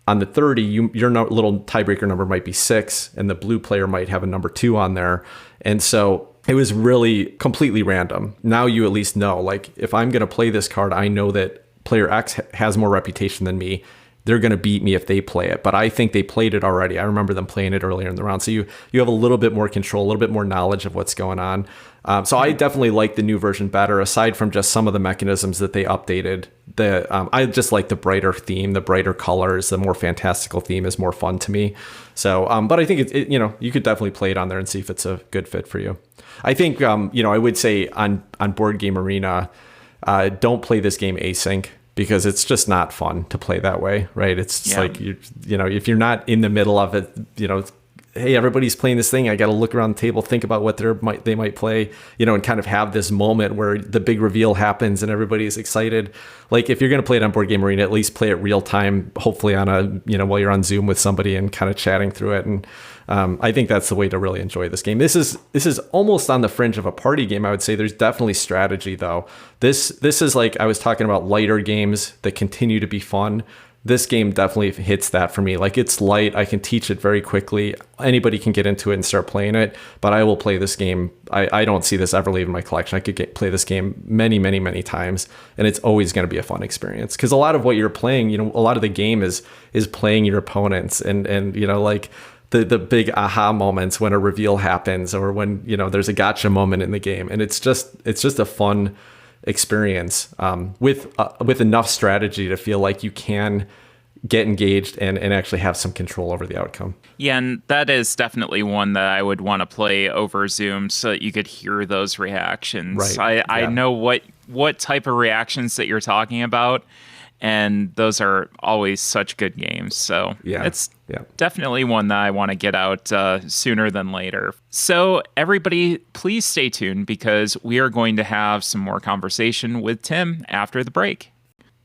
on the 30, your little tiebreaker number might be 6, and the blue player might have a number 2 on there. And so it was really completely random. Now you at least know, like, if I'm going to play this card, I know that player X has more reputation than me. They're going to beat me if they play it. But I think they played it already. I remember them playing it earlier in the round. So you have a little bit more control, a little bit more knowledge of what's going on. So I definitely like the new version better, aside from just some of the mechanisms that they updated. I just like the brighter theme, the brighter colors, the more fantastical theme is more fun to me. So, but I think you could definitely play it on there and see if it's a good fit for you. I think, I would say on Board Game Arena, don't play this game async, because it's just not fun to play that way, right? It's just like, if you're not in the middle of it, hey, everybody's playing this thing, I got to look around the table, think about what they might play, and kind of have this moment where the big reveal happens and everybody's excited. Like, if you're going to play it on Board Game Arena, at least play it real time, hopefully on while you're on Zoom with somebody and kind of chatting through it. And I think that's the way to really enjoy this game. This is almost on the fringe of a party game, I would say. There's definitely strategy, though. This is like, I was talking about lighter games that continue to be fun. This game definitely hits that for me. Like, it's light. I can teach it very quickly. Anybody can get into it and start playing it, but I will play this game. I don't see this ever leaving my collection. I could play this game many, many, many times, and it's always going to be a fun experience. Because a lot of what you're playing, a lot of the game is playing your opponents and like the big aha moments when a reveal happens, or when, there's a gotcha moment in the game. And it's just a fun experience with enough strategy to feel like you can get engaged and actually have some control over the outcome. Yeah, and that is definitely one that I would want to play over Zoom so that you could hear those reactions. Right. I know what type of reactions that you're talking about, and those are always such good games. So it's definitely one that I want to get out sooner than later. So everybody, please stay tuned, because we are going to have some more conversation with Tim after the break.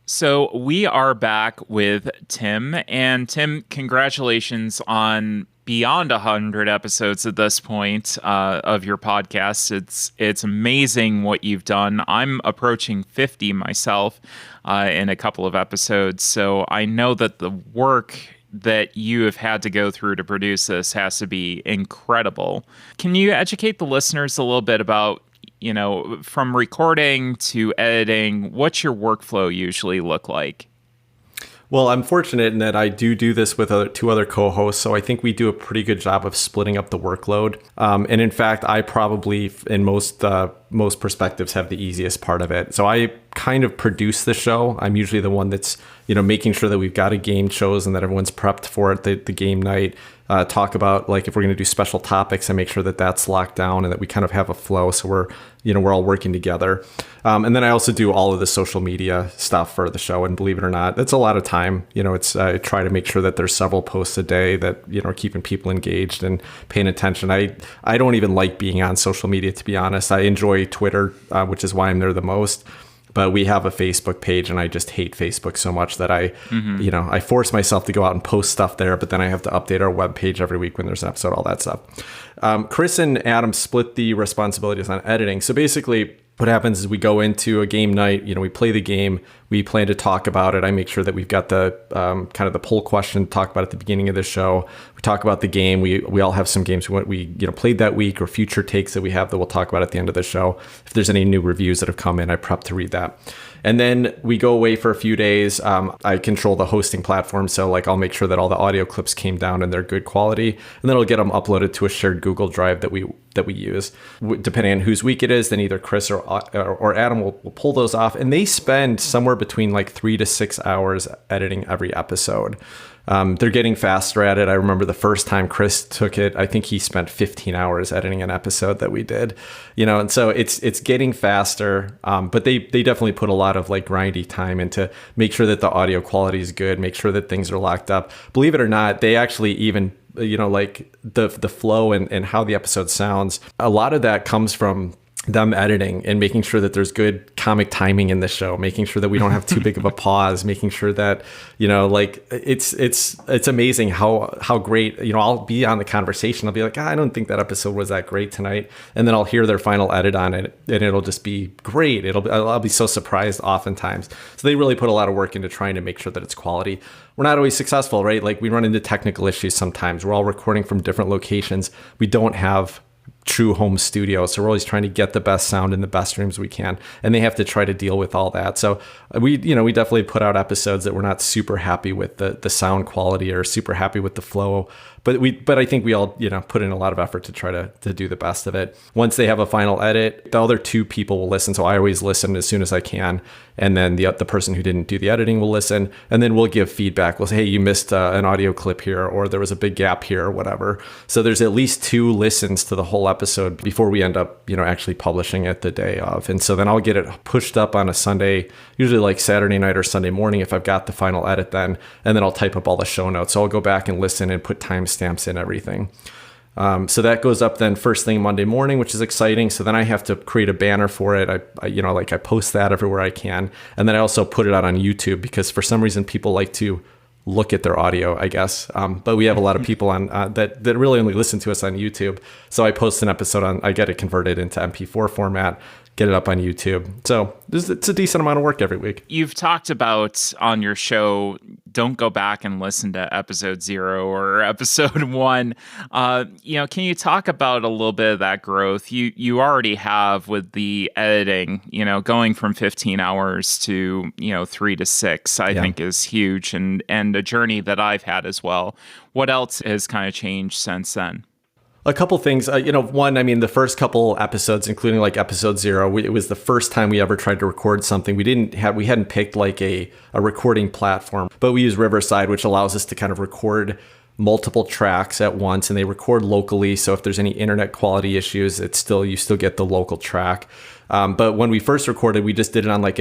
So we are back with Tim, and Tim, congratulations on beyond 100 episodes at this point of your podcast. It's amazing what you've done. I'm approaching 50 myself in a couple of episodes, so I know that the work that you have had to go through to produce this has to be incredible. Can you educate the listeners a little bit about, from recording to editing, what's your workflow usually look like? Well, I'm fortunate in that I do this with two other co-hosts, so I think we do a pretty good job of splitting up the workload. And in fact, I probably, in most perspectives, have the easiest part of it. So I kind of produce the show. I'm usually the one that's, making sure that we've got a game chosen, that everyone's prepped for it, the game night. Talk about, like, if we're going to do special topics, I make sure that that's locked down and that we kind of have a flow, so we're all working together. And then I also do all of the social media stuff for the show, and believe it or not, that's a lot of time. I try to make sure that there's several posts a day that are keeping people engaged and paying attention. I don't even like being on social media, to be honest. I enjoy Twitter, which is why I'm there the most. But we have a Facebook page, and I just hate Facebook so much that I force myself to go out and post stuff there, but then I have to update our webpage every week when there's an episode, all that stuff. Chris and Adam split the responsibilities on editing. So basically, what happens is we go into a game night, we play the game, we plan to talk about it. I make sure that we've got the kind of the poll question to talk about at the beginning of the show. We talk about the game. We all have some games we played that week, or future takes that we have that we'll talk about at the end of the show. If there's any new reviews that have come in, I prep to read that. And then we go away for a few days. I control the hosting platform, so like I'll make sure that all the audio clips came down and they're good quality, and then I'll get them uploaded to a shared Google Drive that we use. Depending on whose week it is, then either Chris or Adam will pull those off, and they spend somewhere between like 3 to 6 hours editing every episode. They're getting faster at it. I remember the first time Chris took it, I think he spent 15 hours editing an episode that we did, and so it's getting faster. But they definitely put a lot of like grindy time into make sure that the audio quality is good, make sure that things are locked up. Believe it or not, they actually even like the flow and how the episode sounds. A lot of that comes from them editing and making sure that there's good comic timing in the show, making sure that we don't have too big of a pause, making sure that, like it's amazing how great, I'll be on the conversation. I'll be like, I don't think that episode was that great tonight. And then I'll hear their final edit on it and it'll just be great. I'll be so surprised oftentimes. So they really put a lot of work into trying to make sure that it's quality. We're not always successful, right? Like we run into technical issues sometimes. We're all recording from different locations. We don't have true home studio, so we're always trying to get the best sound in the best rooms we can, and they have to try to deal with all that. So we definitely put out episodes that we're not super happy with the sound quality or super happy with the flow, but I think we all put in a lot of effort to try to do the best of it. Once they have a final edit, the other two people will listen, so I always listen as soon as I can, and then the person who didn't do the editing will listen, and then we'll give feedback. We'll say, hey, you missed an audio clip here, or there was a big gap here, or whatever. So there's at least 2 listens to the whole episode before we end up actually publishing it the day of. And so then I'll get it pushed up on a Sunday, usually like Saturday night or Sunday morning if I've got the final edit then, and then I'll type up all the show notes. So I'll go back and listen and put timestamps in everything. So that goes up then first thing Monday morning, which is exciting. So then I have to create a banner for it. I post that everywhere I can. And then I also put it out on YouTube because for some reason people like to look at their audio, I guess. But we have a lot of people on that really only listen to us on YouTube. So I post an episode I get it converted into MP4 format, get it up on YouTube. So it's a decent amount of work every week. You've talked about on your show, don't go back and listen to episode 0 or episode 1. Can you talk about a little bit of that growth you already have with the editing, going from 15 hours to, 3 to 6, I think is huge and a journey that I've had as well. What else has kind of changed since then? A couple things, one, the first couple episodes, including like episode 0, it was the first time we ever tried to record something. We hadn't picked like a recording platform, but we use Riverside, which allows us to kind of record multiple tracks at once, and they record locally. So if there's any internet quality issues, you still get the local track. But when we first recorded, we just did it on like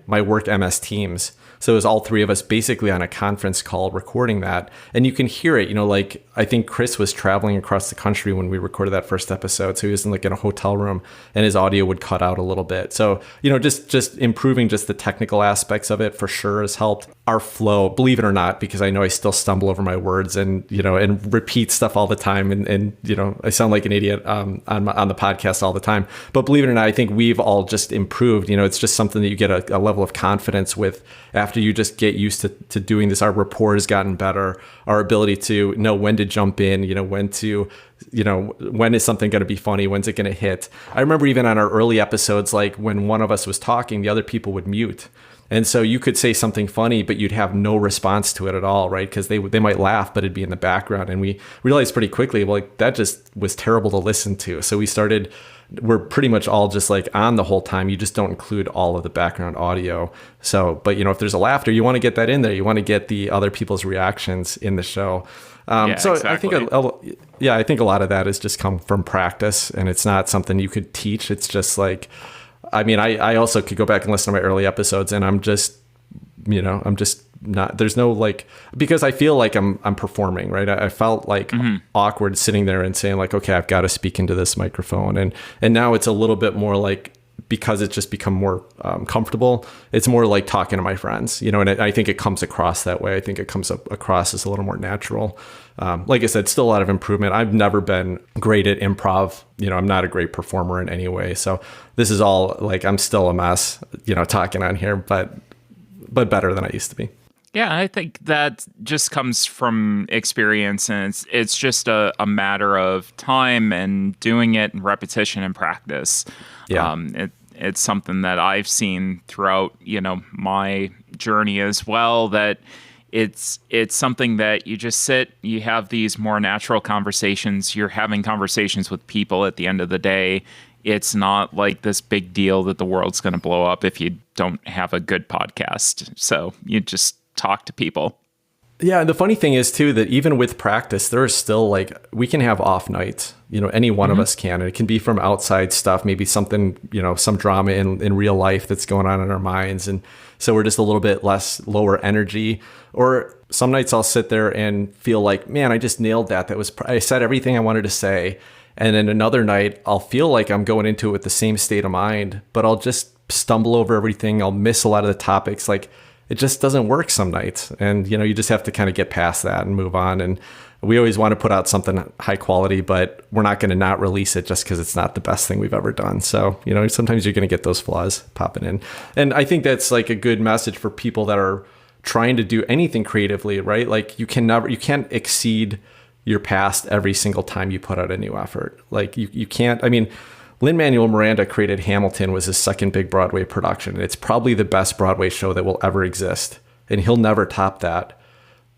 my work MS Teams. So it was all 3 of us basically on a conference call recording that. And you can hear it, I think Chris was traveling across the country when we recorded that first episode. So he was in a hotel room and his audio would cut out a little bit. So, just improving just the technical aspects of it for sure has helped. Our flow, believe it or not, because I know I still stumble over my words and repeat stuff all the time. And I sound like an idiot on the podcast all the time. But believe it or not, I think we've all just improved. It's just something that you get a level of confidence with after you just get used to doing this. Our rapport has gotten better. Our ability to know when to jump in, when is something going to be funny? When's it going to hit? I remember even on our early episodes, like when one of us was talking, the other people would mute. And so you could say something funny, but you'd have no response to it at all, right? Because they might laugh, but it'd be in the background. And we realized pretty quickly, that just was terrible to listen to. So we're pretty much all just like on the whole time. You just don't include all of the background audio. So, but if there's a laughter, you want to get that in there. You want to get the other people's reactions in the show. So exactly. I think a lot of that has just come from practice, and it's not something you could teach. It's just like, I also could go back and listen to my early episodes, and I'm just not, there's no because I feel like I'm performing, right? I felt like awkward sitting there and saying like, okay, I've got to speak into this microphone. And now it's a little bit more like, because it's just become more comfortable, it's more like talking to my friends, and I think it comes across that way. I think it comes across as a little more natural. Like I said, still a lot of improvement. I've never been great at improv. I'm not a great performer in any way. So this is all I'm still a mess, talking on here, but better than I used to be. Yeah, I think that just comes from experience, and it's just a matter of time and doing it and repetition and practice. Yeah. It's something that I've seen throughout, my journey as well, that it's something that you just you have these more natural conversations. You're having conversations with people at the end of the day. It's not like this big deal that the world's going to blow up if you don't have a good podcast. So you just talk to people. Yeah, the funny thing is too that even with practice, there is still we can have off nights. Any one of us can, and it can be from outside stuff, maybe something, some drama in real life that's going on in our minds, and so we're just a little bit lower energy. Or Some nights I'll sit there and feel like, man, I just nailed that. I said everything I wanted to say. And then another night I'll feel like I'm going into it with the same state of mind, but I'll just stumble over everything. I'll miss a lot of the topics. Like, it just doesn't work some nights. And, you just have to kind of get past that and move on. And we always want to put out something high quality, but we're not going to not release it just because it's not the best thing we've ever done. So, sometimes you're going to get those flaws popping in. And I think that's like a good message for people that are trying to do anything creatively, right? Like, you can't exceed your past every single time you put out a new effort. Like, you can't, Lin-Manuel Miranda created Hamilton, was his second big Broadway production. And it's probably the best Broadway show that will ever exist. And he'll never top that.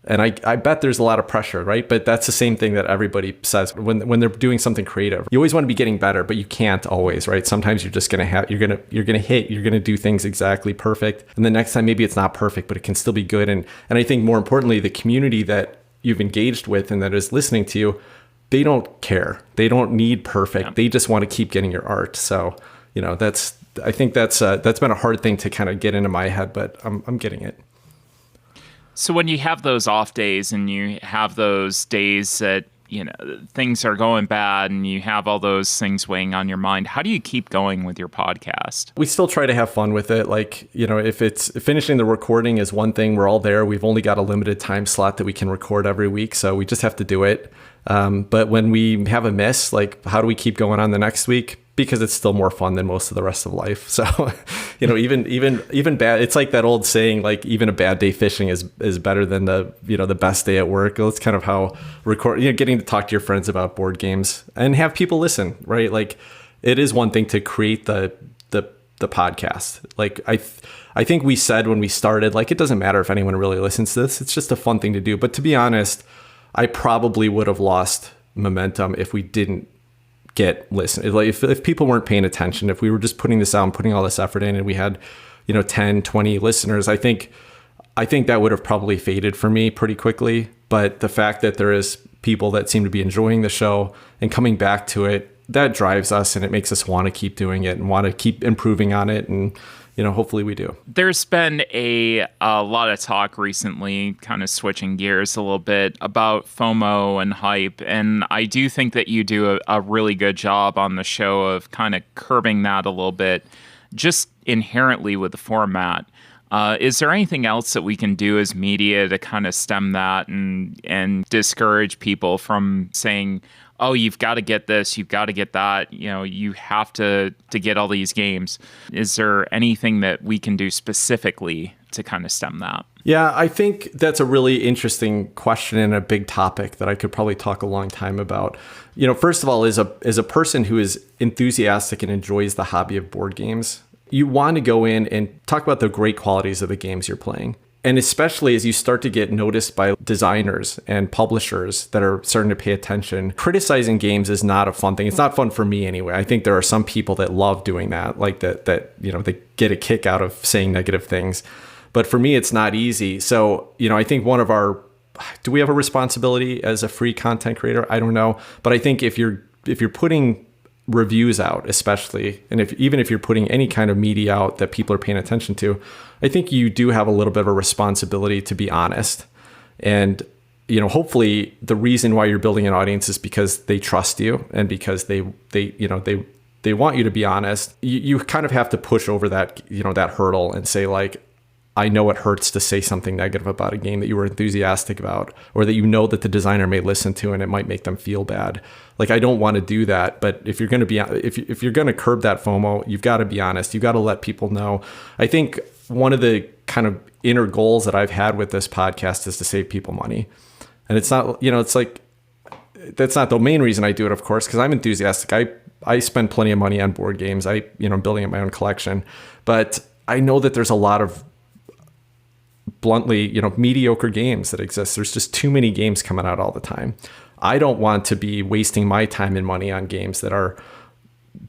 And I bet there's a lot of pressure, right? But that's the same thing that everybody says when they're doing something creative. You always want to be getting better, but you can't always, right? Sometimes you're just you're gonna do things exactly perfect. And the next time maybe it's not perfect, but it can still be good. And I think more importantly, the community that you've engaged with and that is listening to you, they don't care. They don't need perfect. Yeah. They just want to keep getting your art. So, I think that's been a hard thing to kind of get into my head, but I'm getting it. So when you have those off days and you have those days that, things are going bad and you have all those things weighing on your mind, how do you keep going with your podcast? We still try to have fun with it. Like, if it's finishing the recording is one thing, we're all there. We've only got a limited time slot that we can record every week. So we just have to do it. But when we have a miss, like, how do we keep going on the next week? Because it's still more fun than most of the rest of life. So, even bad, it's like that old saying, like, even a bad day fishing is better than the best day at work. That's kind of how getting to talk to your friends about board games and have people listen, right? Like, it is one thing to create the podcast. Like, I think we said when we started, like, it doesn't matter if anyone really listens to this. It's just a fun thing to do. But to be honest, I probably would have lost momentum if we didn't get listened. Like, if people weren't paying attention, if we were just putting this out and putting all this effort in and we had 10, 20 listeners, I think that would have probably faded for me pretty quickly. But the fact that there is people that seem to be enjoying the show and coming back to it, that drives us, and it makes us want to keep doing it and want to keep improving on it. And hopefully we do. There's been a lot of talk recently, kind of switching gears a little bit, about FOMO and hype. And I do think that you do a really good job on the show of kind of curbing that a little bit, just inherently with the format. Is there anything else that we can do as media to kind of stem that and discourage people from saying, oh, you've got to get this, you've got to get that, you have to get all these games? Is there anything that we can do specifically to kind of stem that? Yeah, I think that's a really interesting question and a big topic that I could probably talk a long time about. First of all, as a person who is enthusiastic and enjoys the hobby of board games, you want to go in and talk about the great qualities of the games you're playing. And especially as you start to get noticed by designers and publishers that are starting to pay attention, criticizing games is not a fun thing. It's not fun for me anyway. I think there are some people that love doing that, like that they get a kick out of saying negative things. But for me, it's not easy. So, I think do we have a responsibility as a free content creator? I don't know. But I think if you're putting reviews out, especially, and even if you're putting any kind of media out that people are paying attention to, I think you do have a little bit of a responsibility to be honest. And, hopefully the reason why you're building an audience is because they trust you and because they want you to be honest. You kind of have to push over that, that hurdle and say, like, I know it hurts to say something negative about a game that you were enthusiastic about, or that that the designer may listen to and it might make them feel bad. Like, I don't want to do that. But if you're going to if you're going to curb that FOMO, you've got to be honest. You've got to let people know. I think one of the kind of inner goals that I've had with this podcast is to save people money. And it's not, it's like, that's not the main reason I do it, of course, because I'm enthusiastic. I spend plenty of money on board games. I'm building up my own collection, but I know that there's a lot of bluntly, mediocre games that exist. There's just too many games coming out all the time. I don't want to be wasting my time and money on games that are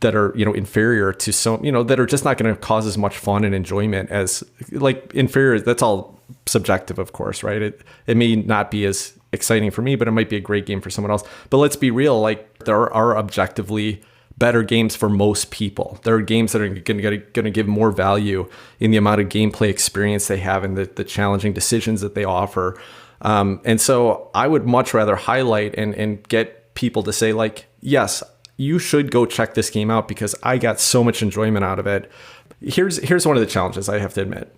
inferior to some, that are just not going to cause as much fun and enjoyment as, like, inferior. That's all subjective, of course, right? It may not be as exciting for me, but it might be a great game for someone else. But let's be real, like, there are objectively better games for most people. There are games that are going to give more value in the amount of gameplay experience they have and the challenging decisions that they offer. And so I would much rather highlight and get people to say like, yes, you should go check this game out because I got so much enjoyment out of it. Here's one of the challenges I have to admit.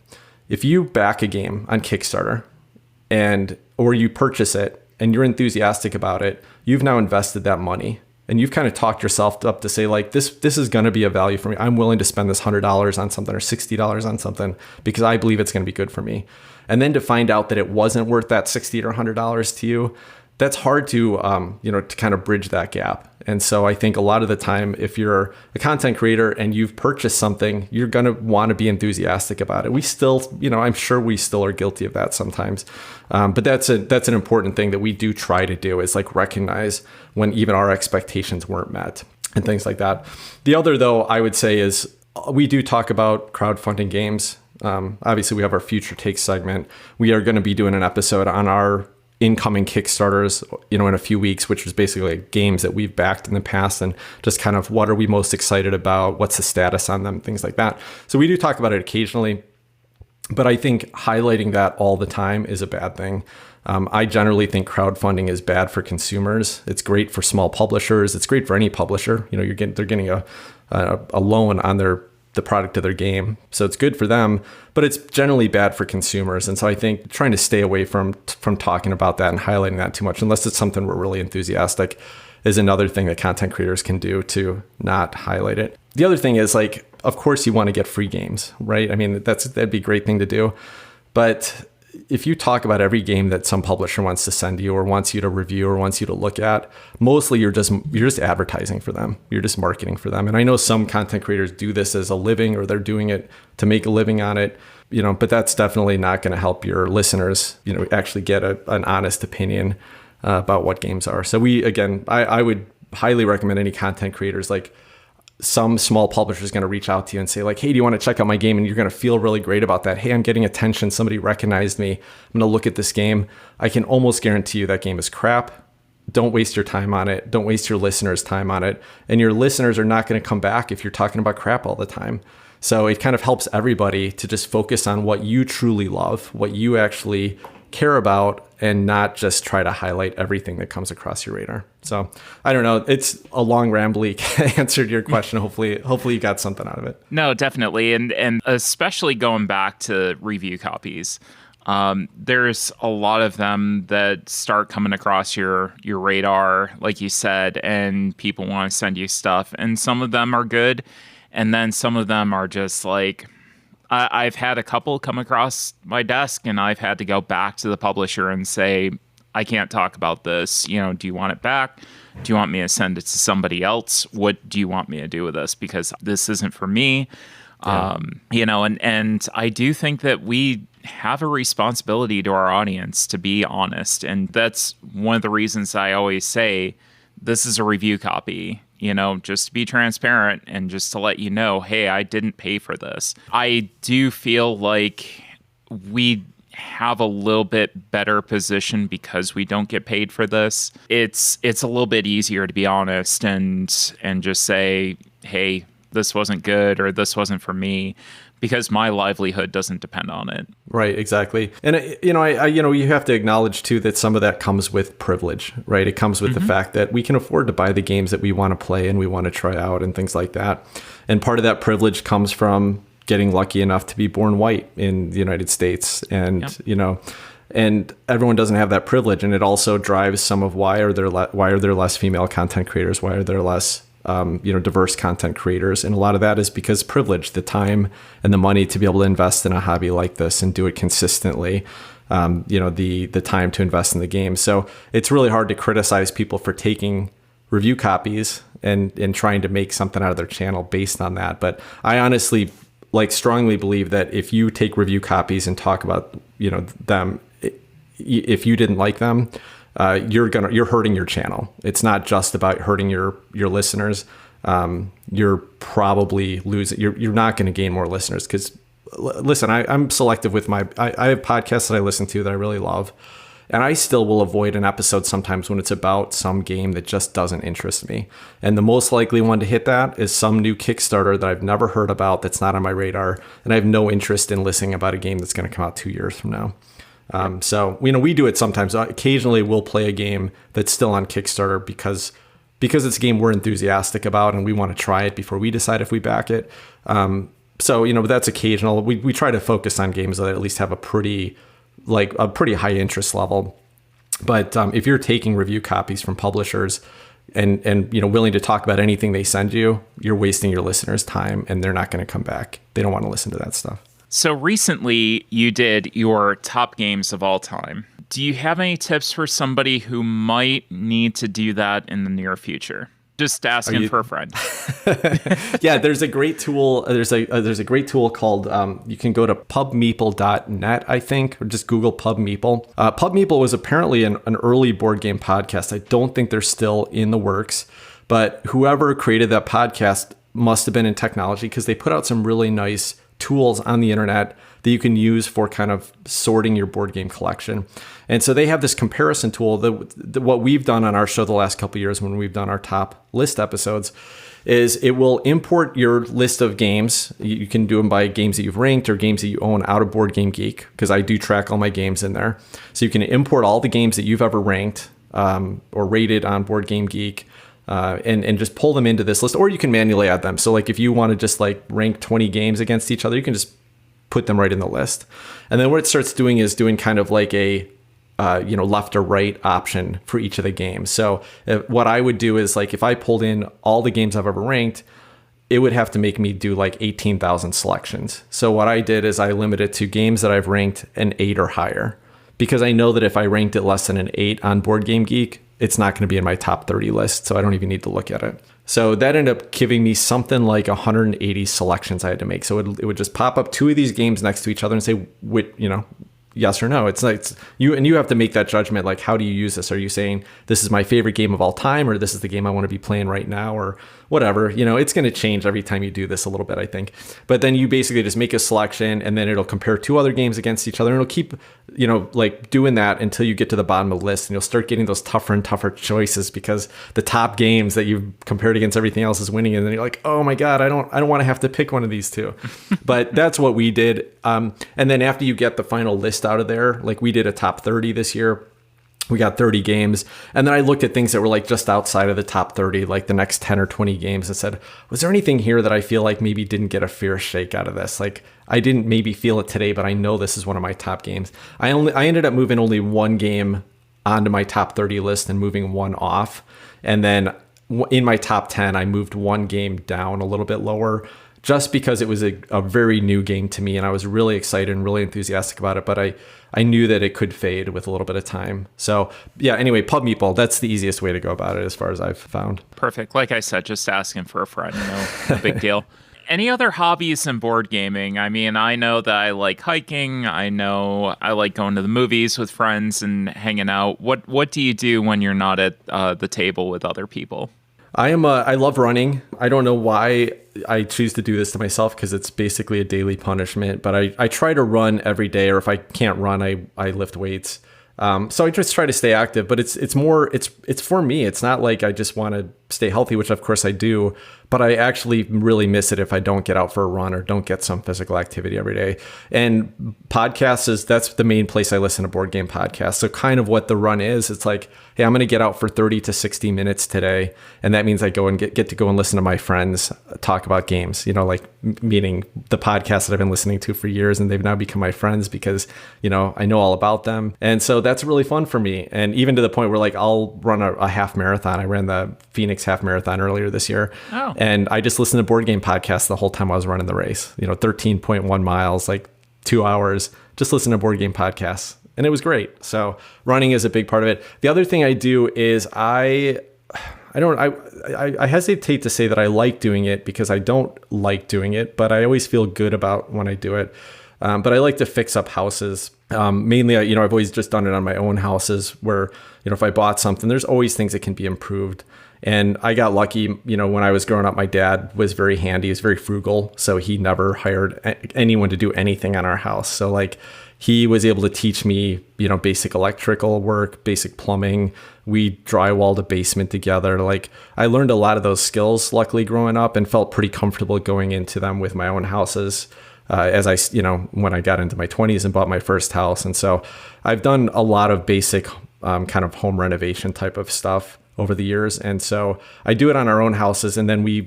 If you back a game on Kickstarter or you purchase it and you're enthusiastic about it, you've now invested that money and you've kind of talked yourself up to say like, this is going to be a value for me. I'm willing to spend this $100 on something or $60 on something because I believe it's going to be good for me. And then to find out that it wasn't worth that $60 or $100 to you, that's hard to, to kind of bridge that gap. And so I think a lot of the time, if you're a content creator and you've purchased something, you're going to want to be enthusiastic about it. We still, I'm sure we still are guilty of that sometimes. But that's an important thing that we do try to do, is like recognize when even our expectations weren't met and things like that. The other, though, I would say is we do talk about crowdfunding games. Obviously, we have our Future Takes segment. We are going to be doing an episode on our incoming Kickstarters, in a few weeks, which was basically like games that we've backed in the past and just kind of what are we most excited about, what's the status on them, things like that. So we do talk about it occasionally, but I think highlighting that all the time is a bad thing. I generally think crowdfunding is bad for consumers. It's great for small publishers. It's great for any publisher. They're getting a loan on the product of their game. So it's good for them, but it's generally bad for consumers. And so I think trying to stay away from talking about that and highlighting that too much, unless it's something we're really enthusiastic, is another thing that content creators can do to not highlight it. The other thing is, like, of course you want to get free games, right? I mean, that'd be a great thing to do. But if you talk about every game that some publisher wants to send you or wants you to review or wants you to look at, mostly you're just advertising for them. You're just marketing for them. And I know some content creators do this as a living, or they're doing it to make a living on it, but that's definitely not going to help your listeners, actually get an honest opinion about what games are. So I would highly recommend any content creators, like, some small publisher is going to reach out to you and say like, hey, do you want to check out my game? And you're going to feel really great about that. Hey, I'm getting attention. Somebody recognized me. I'm going to look at this game. I can almost guarantee you that game is crap. Don't waste your time on it. Don't waste your listeners' time on it. And your listeners are not going to come back if you're talking about crap all the time. So it kind of helps everybody to just focus on what you truly love, what you actually care about, and not just try to highlight everything that comes across your radar. So I don't know. It's a long, rambly answer to your question. Hopefully you got something out of it. No, definitely. And especially going back to review copies, there's a lot of them that start coming across your radar, like you said, and people want to send you stuff. And some of them are good. And then some of them are just like, I've had a couple come across my desk and I've had to go back to the publisher and say, I can't talk about this. Do you want it back? Do you want me to send it to somebody else? What do you want me to do with this? Because this isn't for me. Yeah. And I do think that we have a responsibility to our audience to be honest. And that's one of the reasons I always say this is a review copy. Just to be transparent and just to let you know, hey, I didn't pay for this. I do feel like we have a little bit better position because we don't get paid for this. It's a little bit easier to be honest and just say, hey, this wasn't good or this wasn't for me, because my livelihood doesn't depend on it. Right, exactly. And you have to acknowledge too that some of that comes with privilege, right? It comes with the fact that we can afford to buy the games that we want to play and we want to try out and things like that. And part of that privilege comes from getting lucky enough to be born white in the United States, and and everyone doesn't have that privilege, and it also drives some of why are there less female content creators, why are there less diverse content creators. And a lot of that is because privilege, the time and the money to be able to invest in a hobby like this and do it consistently, the time to invest in the game. So it's really hard to criticize people for taking review copies and trying to make something out of their channel based on that. But I honestly strongly believe that if you take review copies and talk about, them, if you didn't like them, you're hurting your channel. It's not just about hurting your listeners. You're probably losing. You're not going to gain more listeners because, listen, I'm selective with I have podcasts that I listen to that I really love, and I still will avoid an episode sometimes when it's about some game that just doesn't interest me. And the most likely one to hit that is some new Kickstarter that I've never heard about, that's not on my radar, and I have no interest in listening about a game that's going to come out 2 years from now. So, we do it sometimes. Occasionally we'll play a game that's still on Kickstarter because it's a game we're enthusiastic about and we want to try it before we decide if we back it. So, that's occasional. We try to focus on games that at least have a pretty high interest level. But if you're taking review copies from publishers and willing to talk about anything they send you, you're wasting your listeners' time and they're not going to come back. They don't want to listen to that stuff. So recently you did your top games of all time. Do you have any tips for somebody who might need to do that in the near future? Just asking for a friend. Yeah, there's a great tool. There's a great tool called, you can go to pubmeeple.net, I think, or just Google PubMeeple. PubMeeple was apparently an early board game podcast. I don't think they're still in the works, but whoever created that podcast must have been in technology because they put out some really nice tools on the internet that you can use for kind of sorting your board game collection. And so they have this comparison tool that what we've done on our show the last couple of years when we've done our top list episodes is it will import your list of games. You can do them by games that you've ranked or games that you own out of Board Game Geek, because I do track all my games in there. So you can import all the games that you've ever ranked or rated on Board Game Geek, and just pull them into this list, or you can manually add them. So like if you want to just like rank 20 games against each other, you can just put them right in the list. And then what it starts doing is doing kind of like a left or right option for each of the games. So what I would do is like if I pulled in all the games I've ever ranked, it would have to make me do like 18,000 selections. So what I did is I limited to games that I've ranked an 8 or higher, because I know that if I ranked it less than an 8 on Board Game Geek, it's not going to be in my top 30 list, so I don't even need to look at it. So that ended up giving me something like 180 selections I had to make. So it would just pop up two of these games next to each other and say, yes or no. It's like you have to make that judgment. Like, how do you use this? Are you saying this is my favorite game of all time, or this is the game I want to be playing right now, or whatever? It's going to change every time you do this a little bit, I think. But then you basically just make a selection, and then it'll compare two other games against each other, and it'll keep, like doing that until you get to the bottom of the list, and you'll start getting those tougher and tougher choices because the top games that you've compared against everything else is winning, and then you're like, oh my god, I don't want to have to pick one of these two. But that's what we did. And then after you get the final list out of there, like we did a top 30 this year. We got 30 games. And then I looked at things that were like just outside of the top 30, like the next 10 or 20 games, and said, was there anything here that I feel like maybe didn't get a fair shake out of this? Like I didn't maybe feel it today, but I know this is one of my top games. I ended up moving only one game onto my top 30 list and moving one off. And then in my top 10, I moved one game down a little bit lower, just because it was a very new game to me and I was really excited and really enthusiastic about it, but I knew that it could fade with a little bit of time. So yeah, anyway, PubMeeple, that's the easiest way to go about it as far as I've found. Perfect. Like I said, just asking for a friend, no big deal. Any other hobbies in board gaming? I mean, I know that I like hiking. I know I like going to the movies with friends and hanging out. What do you do when you're not at the table with other people? I love running. I don't know why I choose to do this to myself, because it's basically a daily punishment, but I try to run every day, or if I can't run, I lift weights. So I just try to stay active, but it's for me. It's not like I just want to stay healthy, which of course I do, but I actually really miss it if I don't get out for a run or don't get some physical activity every day. And podcasts that's the main place I listen to board game podcasts. So kind of what the run is, it's like, hey, I'm going to get out for 30 to 60 minutes today. And that means I go and get to go and listen to my friends talk about games, like meaning the podcast that I've been listening to for years, and they've now become my friends because, I know all about them. And so that's really fun for me. And even to the point where like I'll run a half marathon. I ran the Phoenix half marathon earlier this year. Oh. And I just listened to board game podcasts the whole time I was running the race, 13.1 miles, like 2 hours, just listen to board game podcasts. And it was great. So running is a big part of it. The other thing I do is I hesitate to say that I like doing it, because I don't like doing it, but I always feel good about when I do it. But I like to fix up houses. Mainly, I've always just done it on my own houses where, if I bought something, there's always things that can be improved. And I got lucky, when I was growing up, my dad was very handy. He was very frugal. So he never hired anyone to do anything on our house. So like he was able to teach me, basic electrical work, basic plumbing. We drywalled a basement together. Like I learned a lot of those skills, luckily growing up, and felt pretty comfortable going into them with my own houses. when I got into my 20s and bought my first house. And so I've done a lot of basic kind of home renovation type of stuff over the years. And so I do it on our own houses. And then we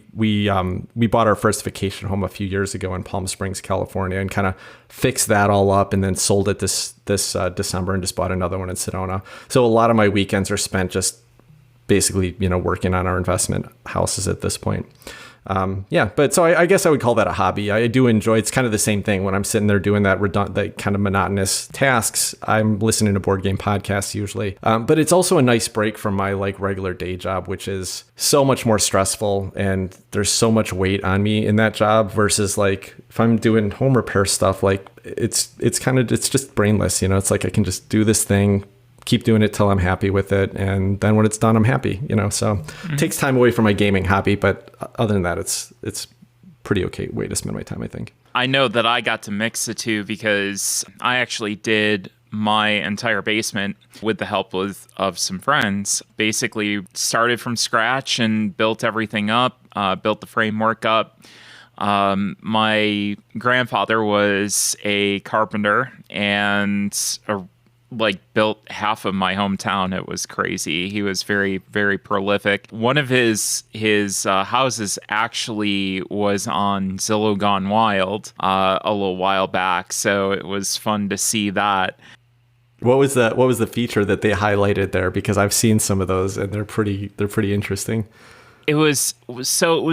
bought our first vacation home a few years ago in Palm Springs, California, and kind of fixed that all up and then sold it this December and just bought another one in Sedona. So a lot of my weekends are spent just basically, working on our investment houses at this point. But so I guess I would call that a hobby. I do enjoy, it's kind of the same thing when I'm sitting there doing that kind of monotonous tasks. I'm listening to board game podcasts usually. But it's also a nice break from my like regular day job, which is so much more stressful. And there's so much weight on me in that job versus like if I'm doing home repair stuff, like it's just brainless. It's like I can just do this thing, keep doing it till I'm happy with it. And then when it's done, I'm happy, so it takes time away from my gaming hobby. But other than that, it's pretty okay way to spend my time, I think. I know that I got to mix the two because I actually did my entire basement with the help of some friends. Basically started from scratch and built everything up, built the framework up. My grandfather was a carpenter and built half of my hometown. It was crazy. He was very, very prolific. One of his houses actually was on Zillow Gone Wild a little while back, so it was fun to see that. What was the feature that they highlighted there? Because I've seen some of those and they're pretty interesting. It was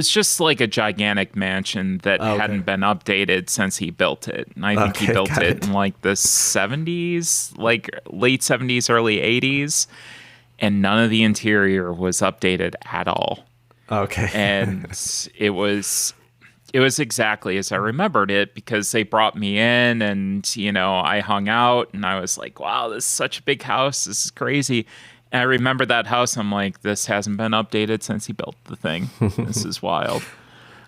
just like a gigantic mansion that hadn't been updated since he built it. And I think he built it in like the 70s, like late 70s, early 80s. And none of the interior was updated at all. Okay. And it was exactly as I remembered it because they brought me in and, I hung out and I was like, wow, this is such a big house. This is crazy. And I remember that house. I'm like, this hasn't been updated since he built the thing. This is wild.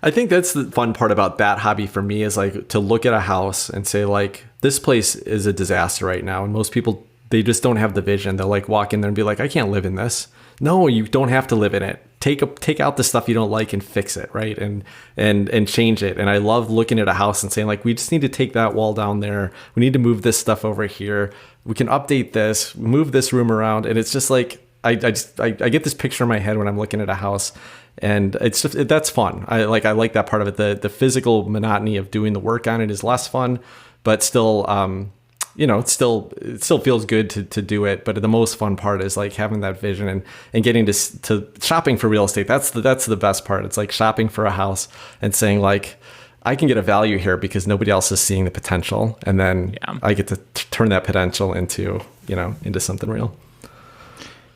I think that's the fun part about that hobby for me is like to look at a house and say like, this place is a disaster right now. And most people, they just don't have the vision. They'll like walk in there and be like, I can't live in this. No, you don't have to live in it. Take out the stuff you don't like and fix it, right? And change it. And I love looking at a house and saying like, we just need to take that wall down there. We need to move this stuff over here. We can update this, move this room around. And it's just like, I get this picture in my head when I'm looking at a house and it's just, that's fun. I like that part of it. The physical monotony of doing the work on it is less fun, but still, it still feels good to do it. But the most fun part is like having that vision and getting to shopping for real estate. That's the best part. It's like shopping for a house and saying like, I can get a value here because nobody else is seeing the potential. And then I get to turn that potential into something real.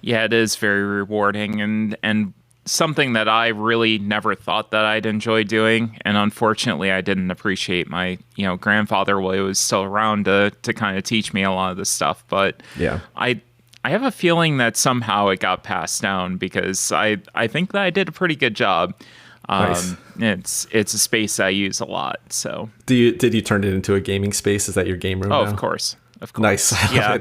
Yeah, it is very rewarding and something that I really never thought that I'd enjoy doing. And unfortunately, I didn't appreciate my, grandfather while he was still around to kind of teach me a lot of this stuff. But yeah, I have a feeling that somehow it got passed down because I think that I did a pretty good job. Nice. It's a space I use a lot. So did you turn it into a gaming space? Is that your game room now? Of course. Nice. Yeah.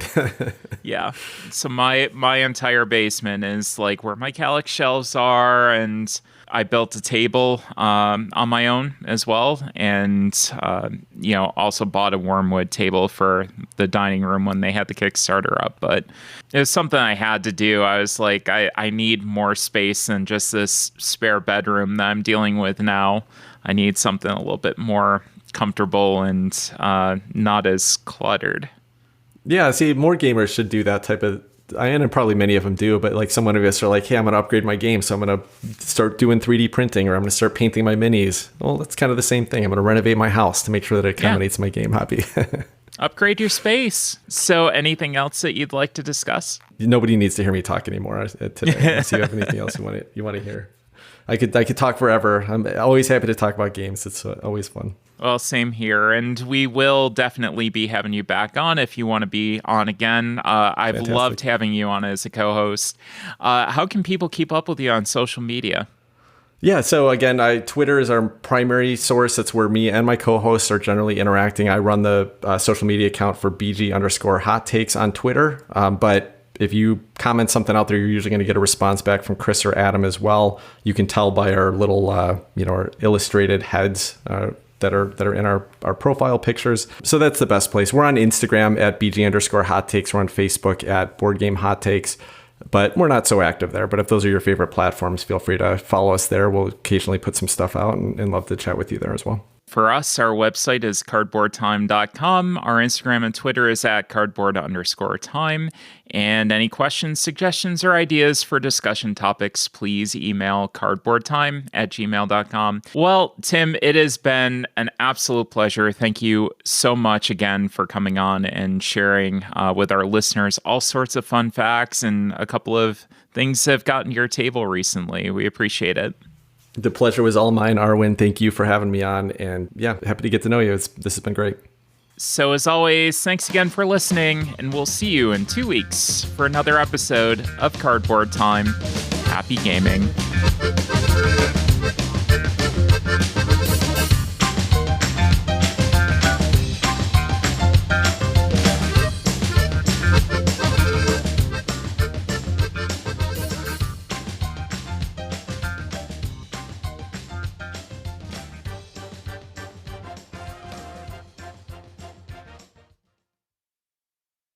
Yeah. So my entire basement is like where my Calyx shelves are, and I built a table on my own as well, and also bought a wormwood table for the dining room when they had the Kickstarter up. But it was something I had to do. I was like, I need more space than just this spare bedroom that I'm dealing with now. I need something a little bit more comfortable and not as cluttered. Yeah, see, more gamers should do that type of. And probably many of them do, but like some of us are like, hey, I'm going to upgrade my game, so I'm going to start doing 3D printing, or I'm going to start painting my minis. Well, that's kind of the same thing. I'm going to renovate my house to make sure that it accommodates my game hobby. Upgrade your space. So anything else that you'd like to discuss? Nobody needs to hear me talk anymore today. Unless you have anything else you want to hear. I could talk forever. I'm always happy to talk about games. It's always fun. Well, same here. And we will definitely be having you back on if you want to be on again. I've Fantastic. loved having you on as a co-host. How can people keep up with you on social media? Yeah, so again, Twitter is our primary source. That's where me and my co-hosts are generally interacting. I run the social media account for BG_hot takes on Twitter. But if you comment something out there, you're usually going to get a response back from Chris or Adam as well. You can tell by our little, our illustrated heads that are in our profile pictures. So that's the best place. We're on Instagram at BG_hot takes. We're on Facebook at Board Game Hot Takes, but we're not so active there. But if those are your favorite platforms, feel free to follow us there. We'll occasionally put some stuff out and love to chat with you there as well. For us, our website is cardboardtime.com. Our Instagram and Twitter is at cardboard_time. And any questions, suggestions, or ideas for discussion topics, please email cardboardtime@gmail.com. Well, Tim, it has been an absolute pleasure. Thank you so much again for coming on and sharing with our listeners all sorts of fun facts and a couple of things that have gotten to your table recently. We appreciate it. The pleasure was all mine, Arwen. Thank you for having me on. And yeah, happy to get to know you. This has been great. So as always, thanks again for listening, and we'll see you in 2 weeks for another episode of Cardboard Time. Happy gaming.